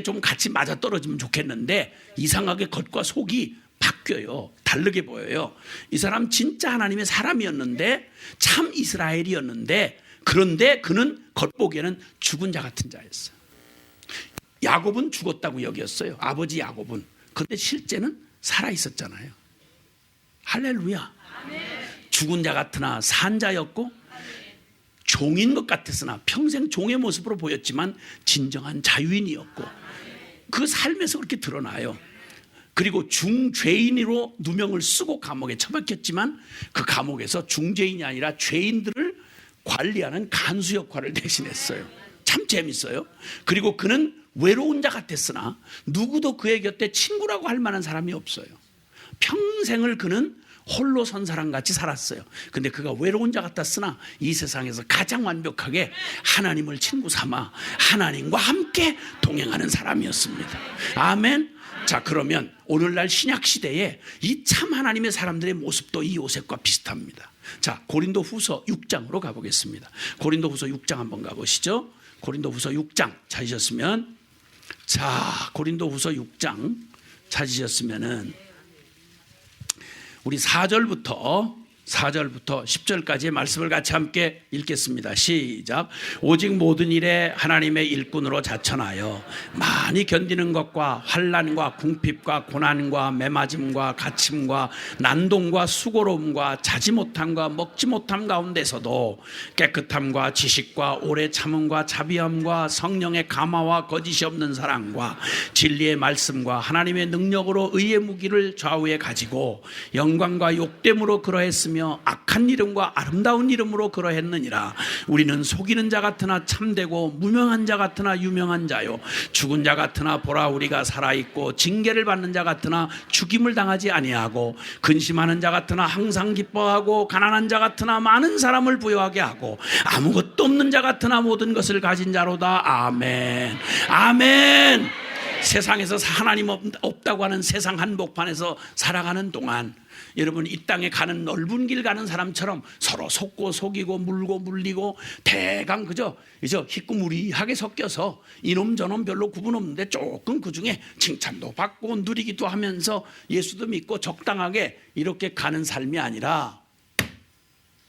좀 같이 맞아떨어지면 좋겠는데 이상하게 겉과 속이 바뀌어요. 다르게 보여요. 이 사람 진짜 하나님의 사람이었는데 참 이스라엘이었는데 그런데 그는 겉보기에는 죽은 자 같은 자였어요. 야곱은 죽었다고 여겼어요. 아버지 야곱은. 그런데 실제는 살아있었잖아요. 할렐루야. 죽은 자 같으나 산 자였고 종인 것 같았으나 평생 종의 모습으로 보였지만 진정한 자유인이었고 그 삶에서 그렇게 드러나요. 그리고 중죄인으로 누명을 쓰고 감옥에 처박혔지만 그 감옥에서 중죄인이 아니라 죄인들을 관리하는 간수 역할을 대신했어요. 참 재밌어요. 그리고 그는 외로운 자 같았으나 누구도 그의 곁에 친구라고 할 만한 사람이 없어요. 평생을 그는 홀로 선 사람같이 살았어요. 근데 그가 외로운 자 같았으나 이 세상에서 가장 완벽하게 하나님을 친구 삼아 하나님과 함께 동행하는 사람이었습니다. 아멘. 자, 그러면 오늘날 신약시대에 이 참 하나님의 사람들의 모습도 이 요셉과 비슷합니다. 자, 고린도 후서 6장으로 가보겠습니다. 고린도 후서 6장 한번 가보시죠. 고린도 후서 6장 찾으셨으면, 자, 고린도 후서 6장 찾으셨으면은 우리 4절부터 10절까지의 말씀을 같이 함께 읽겠습니다. 시작. 오직 모든 일에 하나님의 일꾼으로 자천하여 많이 견디는 것과 환난과 궁핍과 고난과 매맞음과 갇힘과 난동과 수고로움과 자지 못함과 먹지 못함 가운데서도 깨끗함과 지식과 오래 참음과 자비함과 성령의 감화와 거짓이 없는 사랑과 진리의 말씀과 하나님의 능력으로 의의 무기를 좌우에 가지고 영광과 욕됨으로 그러했으며 악한 이름과 아름다운 이름으로 그러했느니라. 우리는 속이는 자 같으나 참되고 무명한 자 같으나 유명한 자요 죽은 자 같으나 보라 우리가 살아있고 징계를 받는 자 같으나 죽임을 당하지 아니하고 근심하는 자 같으나 항상 기뻐하고 가난한 자 같으나 많은 사람을 부유하게 하고 아무것도 없는 자 같으나 모든 것을 가진 자로다. 아멘. 아멘. 세상에서 하나님 없다고 하는 세상 한복판에서 살아가는 동안 여러분 이 땅에 가는 넓은 길 가는 사람처럼 서로 속고 속이고 물고 물리고 대강 그저 희꾸무리하게 섞여서 이놈 저놈 별로 구분 없는데 조금 그중에 칭찬도 받고 누리기도 하면서 예수도 믿고 적당하게 이렇게 가는 삶이 아니라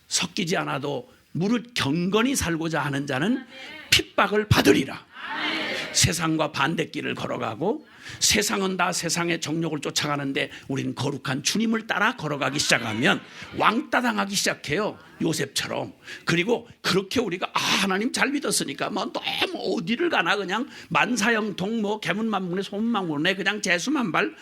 섞이지 않아도 무릇 경건히 살고자 하는 자는 핍박을 받으리라. 세상과 반대길을 걸어가고 세상은 다 세상의 정욕을 쫓아가는데 우리는 거룩한 주님을 따라 걸어가기 시작하면 왕따 당하기 시작해요. 요셉처럼. 그리고 그렇게 우리가 하나님 잘 믿었으니까 너무 어디를 가나 그냥 만사형통 개문만문에 소문만문에 그냥 재수만발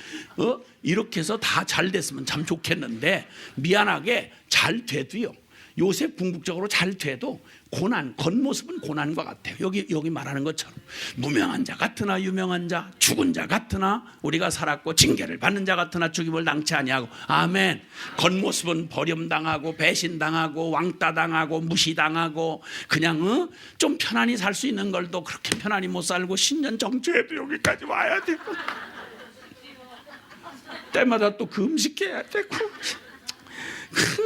이렇게 해서 다 잘 됐으면 참 좋겠는데 미안하게 잘 돼도요. 요셉 궁극적으로 잘 돼도 고난, 겉모습은 고난과 같아요. 여기 말하는 것처럼 무명한 자 같으나 유명한 자, 죽은 자 같으나 우리가 살았고 징계를 받는 자 같으나 죽임을 당치 아니하고. 아멘. 겉모습은 버림당하고 배신당하고 왕따당하고 무시당하고 그냥 좀 편안히 살 수 있는 걸도 그렇게 편안히 못 살고 신년 정죄해도 여기까지 와야 되고 때마다 또 그 음식 해야 되고,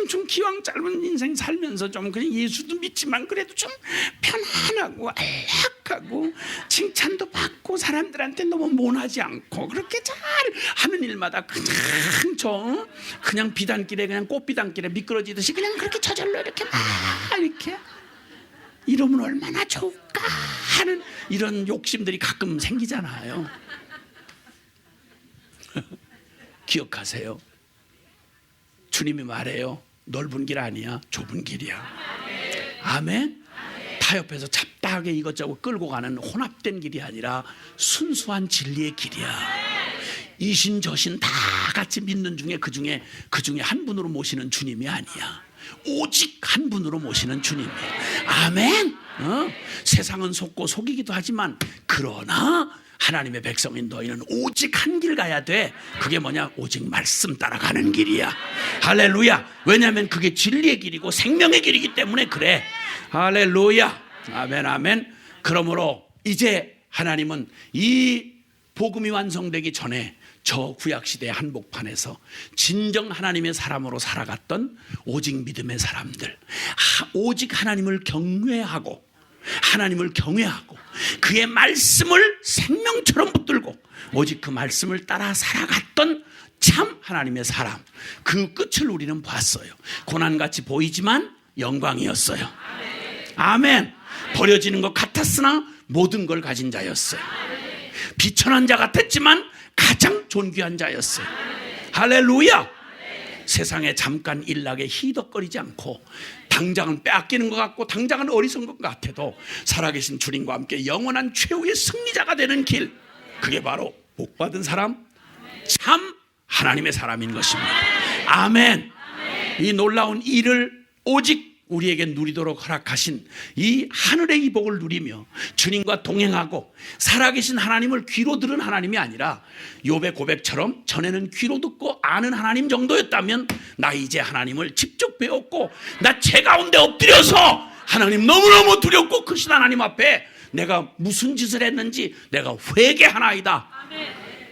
좀 기왕 짧은 인생 살면서 좀 그냥 예수도 믿지만 그래도 좀 편안하고 안락하고 칭찬도 받고 사람들한테 너무 모나지 않고 그렇게 잘 하는 일마다 그냥 비단길에 그냥 꽃비단길에 미끄러지듯이 그냥 그렇게 저절로 이렇게 막 이렇게 이러면 얼마나 좋을까 하는 이런 욕심들이 가끔 생기잖아요. 기억하세요. 주님이 말해요. 넓은 길 아니야, 좁은 길이야. 아멘. 타협해서 잡다하게 이것저것 끌고 가는 혼합된 길이 아니라 순수한 진리의 길이야. 이신 저신 다 같이 믿는 중에 그 중에 한 분으로 모시는 주님이 아니야. 오직 한 분으로 모시는 주님이야. 아멘. 세상은 속고 속이기도 하지만 그러나 하나님의 백성인 너희는 오직 한 길 가야 돼. 그게 뭐냐? 오직 말씀 따라가는 길이야. 할렐루야. 왜냐하면 그게 진리의 길이고 생명의 길이기 때문에 그래. 할렐루야. 아멘 아멘. 그러므로 이제 하나님은 이 복음이 완성되기 전에 저 구약시대의 한복판에서 진정 하나님의 사람으로 살아갔던 오직 믿음의 사람들, 오직 하나님을 경외하고 그의 말씀을 생명처럼 붙들고 오직 그 말씀을 따라 살아갔던 참 하나님의 사람, 그 끝을 우리는 봤어요. 고난같이 보이지만 영광이었어요. 아멘. 버려지는 것 같았으나 모든 걸 가진 자였어요. 비천한 자 같았지만 가장 존귀한 자였어요. 할렐루야. 세상에 잠깐 일락에 희덕거리지 않고 당장은 빼앗기는 것 같고 당장은 어리석은 것 같아도 살아계신 주님과 함께 영원한 최후의 승리자가 되는 길, 그게 바로 복받은 사람, 참 하나님의 사람인 것입니다. 아멘. 이 놀라운 일을 오직 우리에게 누리도록 허락하신 이 하늘의 이 복을 누리며 주님과 동행하고 살아계신 하나님을 귀로 들은 하나님이 아니라 욥의 고백처럼 전에는 귀로 듣고 아는 하나님 정도였다면 나 이제 하나님을 직접 배웠고 나 죄 가운데 엎드려서 하나님 너무너무 두렵고 크신 하나님 앞에 내가 무슨 짓을 했는지 내가 회개하나이다.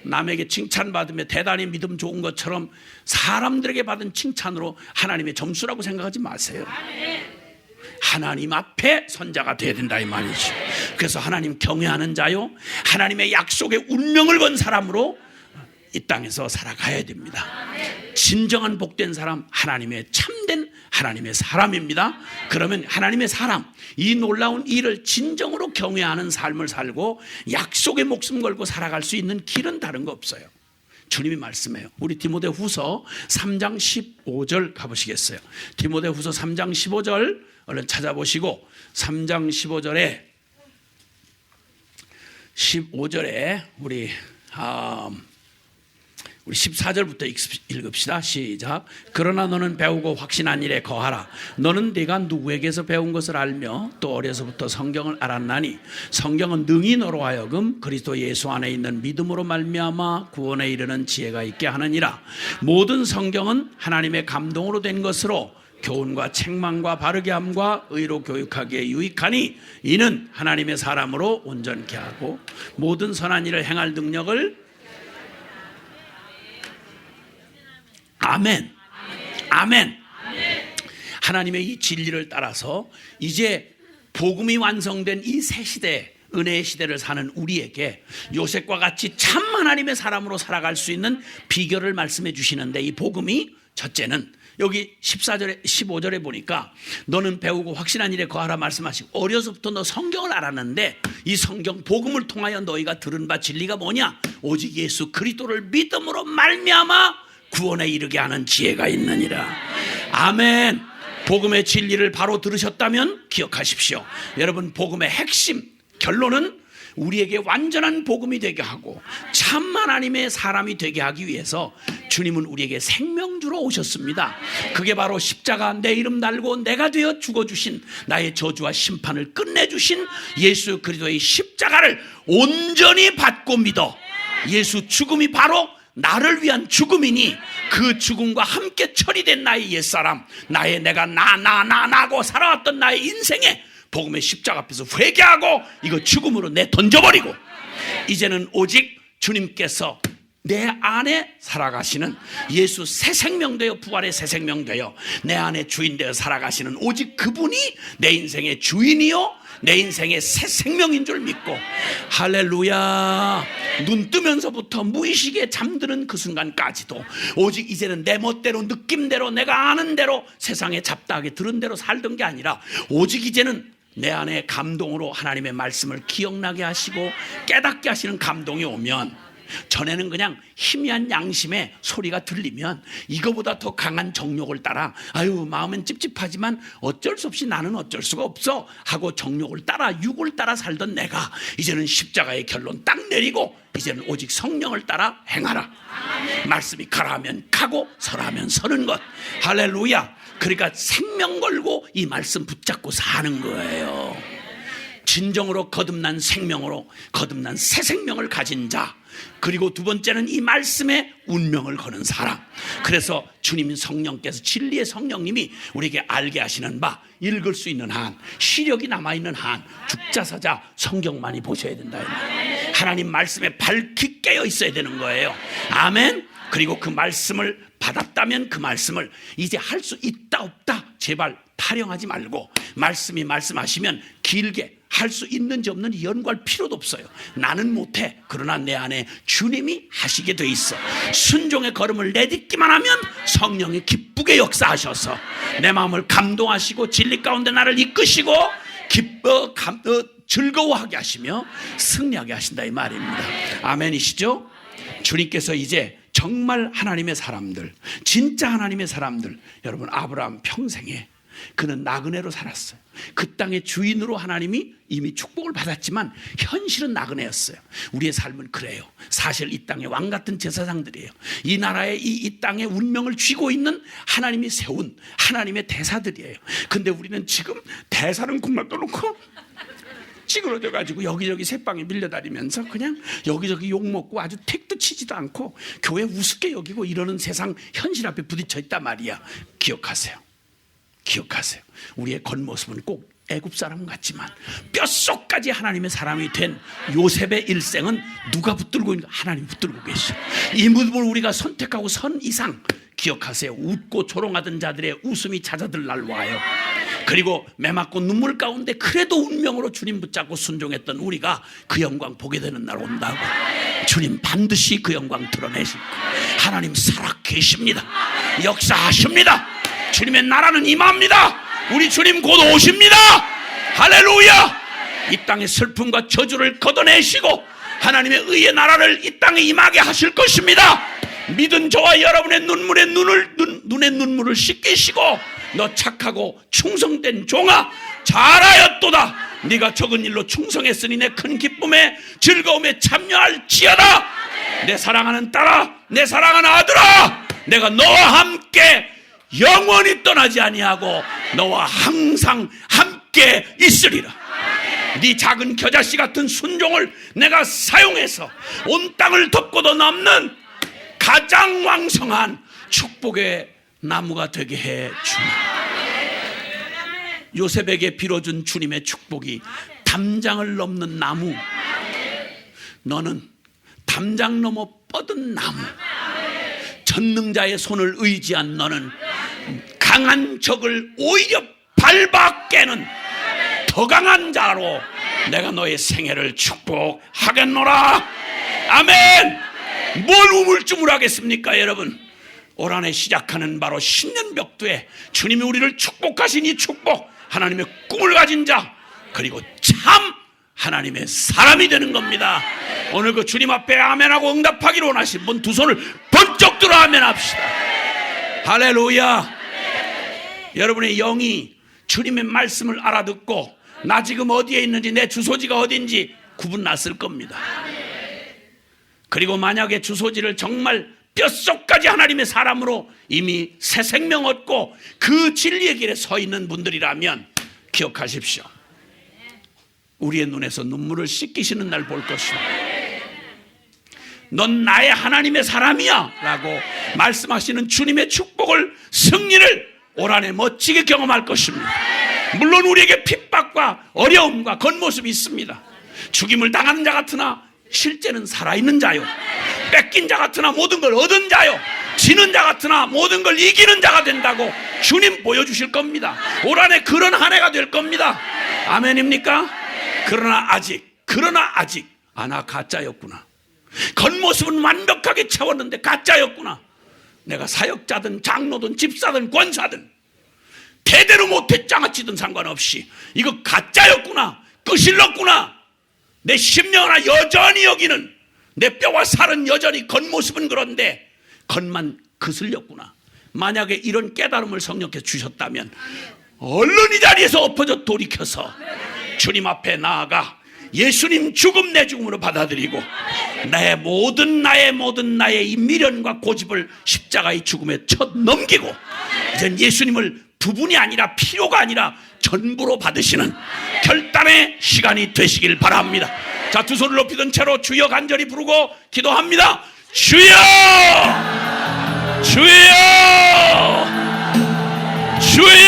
남에게 칭찬받으며 대단히 믿음 좋은 것처럼 사람들에게 받은 칭찬으로 하나님의 점수라고 생각하지 마세요. 하나님 앞에 선자가 되어야 된다 이 말이죠. 그래서 하나님 경외하는 자요, 하나님의 약속의 운명을 건 사람으로 이 땅에서 살아가야 됩니다. 진정한 복된 사람, 하나님의 참된 하나님의 사람입니다. 그러면 하나님의 사람, 이 놀라운 일을 진정으로 경외하는 삶을 살고 약속의 목숨 걸고 살아갈 수 있는 길은 다른 거 없어요. 주님이 말씀해요. 우리 디모데후서 3장 15절 가보시겠어요? 디모데후서 3장 15절 얼른 찾아보시고 3장 15절에 우리 14절부터 읽읍시다. 시작. 그러나 너는 배우고 확신한 일에 거하라. 너는 네가 누구에게서 배운 것을 알며 또 어려서부터 성경을 알았나니 성경은 능히 너로 하여금 그리스도 예수 안에 있는 믿음으로 말미암아 구원에 이르는 지혜가 있게 하느니라. 모든 성경은 하나님의 감동으로 된 것으로 교훈과 책망과 바르게 함과 의로 교육하기에 유익하니 이는 하나님의 사람으로 온전케 하고 모든 선한 일을 행할 능력을 아멘. 아멘. 하나님의 이 진리를 따라서 이제 복음이 완성된 이 새 시대, 은혜의 시대를 사는 우리에게 요셉과 같이 참 하나님의 사람으로 살아갈 수 있는 비결을 말씀해 주시는데, 이 복음이 첫째는 여기 14절에 15절에 보니까 너는 배우고 확신한 일에 거하라 말씀하시고, 어려서부터 너 성경을 알았는데 이 성경 복음을 통하여 너희가 들은 바 진리가 뭐냐? 오직 예수 그리스도를 믿음으로 말미암아 구원에 이르게 하는 지혜가 있느니라. 아멘. 복음의 진리를 바로 들으셨다면 기억하십시오. 여러분, 복음의 핵심 결론은 우리에게 완전한 복음이 되게 하고 참 하나님의 사람이 되게 하기 위해서 주님은 우리에게 생명주로 오셨습니다. 그게 바로 십자가 내 이름 달고 내가 되어 죽어주신, 나의 저주와 심판을 끝내주신 예수 그리스도의 십자가를 온전히 받고 믿어 예수 죽음이 바로 나를 위한 죽음이니 그 죽음과 함께 처리된 나의 옛사람, 내가 나고 살아왔던 나의 인생에 복음의 십자가 앞에서 회개하고 이거 죽음으로 내 던져버리고 이제는 오직 주님께서 내 안에 살아가시는 예수 새 생명 되어 부활의 새 생명 되어 내 안에 주인 되어 살아가시는 오직 그분이 내 인생의 주인이요 내 인생의 새 생명인 줄 믿고, 할렐루야, 눈 뜨면서부터 무의식에 잠드는 그 순간까지도 오직 이제는 내 멋대로 느낌대로 내가 아는 대로 세상에 잡다하게 들은 대로 살던 게 아니라 오직 이제는 내 안에 감동으로 하나님의 말씀을 기억나게 하시고 깨닫게 하시는 감동이 오면, 전에는 그냥 희미한 양심의 소리가 들리면 이거보다 더 강한 정욕을 따라 아유 마음은 찝찝하지만 어쩔 수 없이 나는 어쩔 수가 없어 하고 정욕을 따라 육을 따라 살던 내가 이제는 십자가의 결론 딱 내리고 이제는 오직 성령을 따라 행하라. 말씀이 가라 하면 가고 서라 하면 서는 것. 할렐루야. 그러니까 생명 걸고 이 말씀 붙잡고 사는 거예요. 진정으로 거듭난 생명으로 거듭난 새 생명을 가진 자, 그리고 두 번째는 이 말씀에 운명을 거는 사람. 그래서 주님 성령께서, 진리의 성령님이 우리에게 알게 하시는 바, 읽을 수 있는 한, 시력이 남아있는 한 죽자사자 성경만이 보셔야 된다. 하나님 말씀에 밝히 깨어 있어야 되는 거예요. 아멘. 그리고 그 말씀을 받았다면 그 말씀을 이제 할 수 있다 없다 제발 타령하지 말고, 말씀이 말씀하시면 길게 할 수 있는지 없는지 연구할 필요도 없어요. 나는 못해. 그러나 내 안에 주님이 하시게 돼 있어. 순종의 걸음을 내딛기만 하면 성령이 기쁘게 역사하셔서 내 마음을 감동하시고 진리 가운데 나를 이끄시고 즐거워하게 하시며 승리하게 하신다 이 말입니다. 아멘이시죠? 주님께서 이제 정말 하나님의 사람들, 진짜 하나님의 사람들, 여러분 아브라함 평생에 그는 나그네로 살았어요. 그 땅의 주인으로 하나님이 이미 축복을 받았지만 현실은 나그네였어요. 우리의 삶은 그래요. 사실 이 땅의 왕 같은 제사장들이에요. 이 나라의 이 땅의 운명을 쥐고 있는 하나님이 세운 하나님의 대사들이에요. 근데 우리는 지금 대사는 국만 떠놓고 찌그러져가지고 여기저기 새빵에 밀려다니면서 그냥 여기저기 욕먹고 아주 택도 치지도 않고 교회 우습게 여기고 이러는 세상 현실 앞에 부딪혀 있단 말이야. 기억하세요. 기억하세요. 우리의 겉모습은 꼭 애굽 사람 같지만 뼛속까지 하나님의 사람이 된 요셉의 일생은 누가 붙들고 있는가? 하나님이 붙들고 계셔. 이 무덤을 우리가 선택하고 선 이상 기억하세요. 웃고 조롱하던 자들의 웃음이 찾아들 날 와요. 그리고 매맞고 눈물 가운데 그래도 운명으로 주님 붙잡고 순종했던 우리가 그 영광 보게 되는 날 온다고. 주님 반드시 그 영광 드러내실 거예요. 하나님 살아 계십니다. 역사하십니다. 주님의 나라는 임합니다. 우리 주님 곧 오십니다. 할렐루야. 이 땅의 슬픔과 저주를 걷어내시고 하나님의 의의 나라를 이 땅에 임하게 하실 것입니다. 믿은 저와 여러분의 눈의 눈물을 씻기시고 너 착하고 충성된 종아 잘하였도다. 네가 적은 일로 충성했으니 내 큰 기쁨에 즐거움에 참여할지어다. 내 사랑하는 딸아, 내 사랑하는 아들아, 내가 너와 함께 영원히 떠나지 아니하고 너와 항상 함께 있으리라. 네 작은 겨자씨 같은 순종을 내가 사용해서 온 땅을 덮고도 남는 가장 왕성한 축복의 나무가 되게 해 주마. 요셉에게 빌어준 주님의 축복이 담장을 넘는 나무. 너는 담장 넘어 뻗은 나무. 전능자의 손을 의지한 너는 강한 적을 오히려 밟아 깨는 더 강한 자로 내가 너의 생애를 축복하겠노라. 아멘. 뭘 우물쭈물하겠습니까 여러분. 올 한해 시작하는 바로 신년벽두에 주님이 우리를 축복하신 이 축복, 하나님의 꿈을 가진 자, 그리고 참 하나님의 사람이 되는 겁니다. 오늘 그 주님 앞에 아멘하고 응답하기를 원하신 분 두 손을 번쩍 들어 아멘합시다. 할렐루야. 여러분의 영이 주님의 말씀을 알아듣고 나 지금 어디에 있는지 내 주소지가 어딘지 구분났을 겁니다. 그리고 만약에 주소지를 정말 뼛속까지 하나님의 사람으로 이미 새 생명 얻고 그 진리의 길에 서 있는 분들이라면 기억하십시오. 우리의 눈에서 눈물을 씻기시는 날 볼 것이다. 넌 나의 하나님의 사람이야 라고 말씀하시는 주님의 축복을, 승리를 올 한해 멋지게 경험할 것입니다. 물론 우리에게 핍박과 어려움과 겉모습이 있습니다. 죽임을 당하는 자 같으나 실제는 살아있는 자요, 뺏긴 자 같으나 모든 걸 얻은 자요, 지는 자 같으나 모든 걸 이기는 자가 된다고 주님 보여주실 겁니다. 올 한해 그런 한 해가 될 겁니다. 아멘입니까? 그러나 아직 나 가짜였구나. 겉모습은 완벽하게 채웠는데 가짜였구나. 내가 사역자든 장로든 집사든 권사든 대대로 못해 장아찌든 상관없이 이거 가짜였구나, 끄실렀구나. 내 심령하나 여전히 여기는 내 뼈와 살은 여전히 겉모습은 그런데 겉만 그슬렸구나. 만약에 이런 깨달음을 성령께 주셨다면 얼른 이 자리에서 엎어져 돌이켜서 주님 앞에 나아가 예수님 죽음 내 죽음으로 받아들이고 나의 모든 이 미련과 고집을 십자가의 죽음에 쳐 넘기고 이젠 예수님을 부분이 아니라 필요가 아니라 전부로 받으시는 결단의 시간이 되시길 바랍니다. 자, 두 손을 높이 든 채로 주여 간절히 부르고 기도합니다. 주여! 주여! 주여!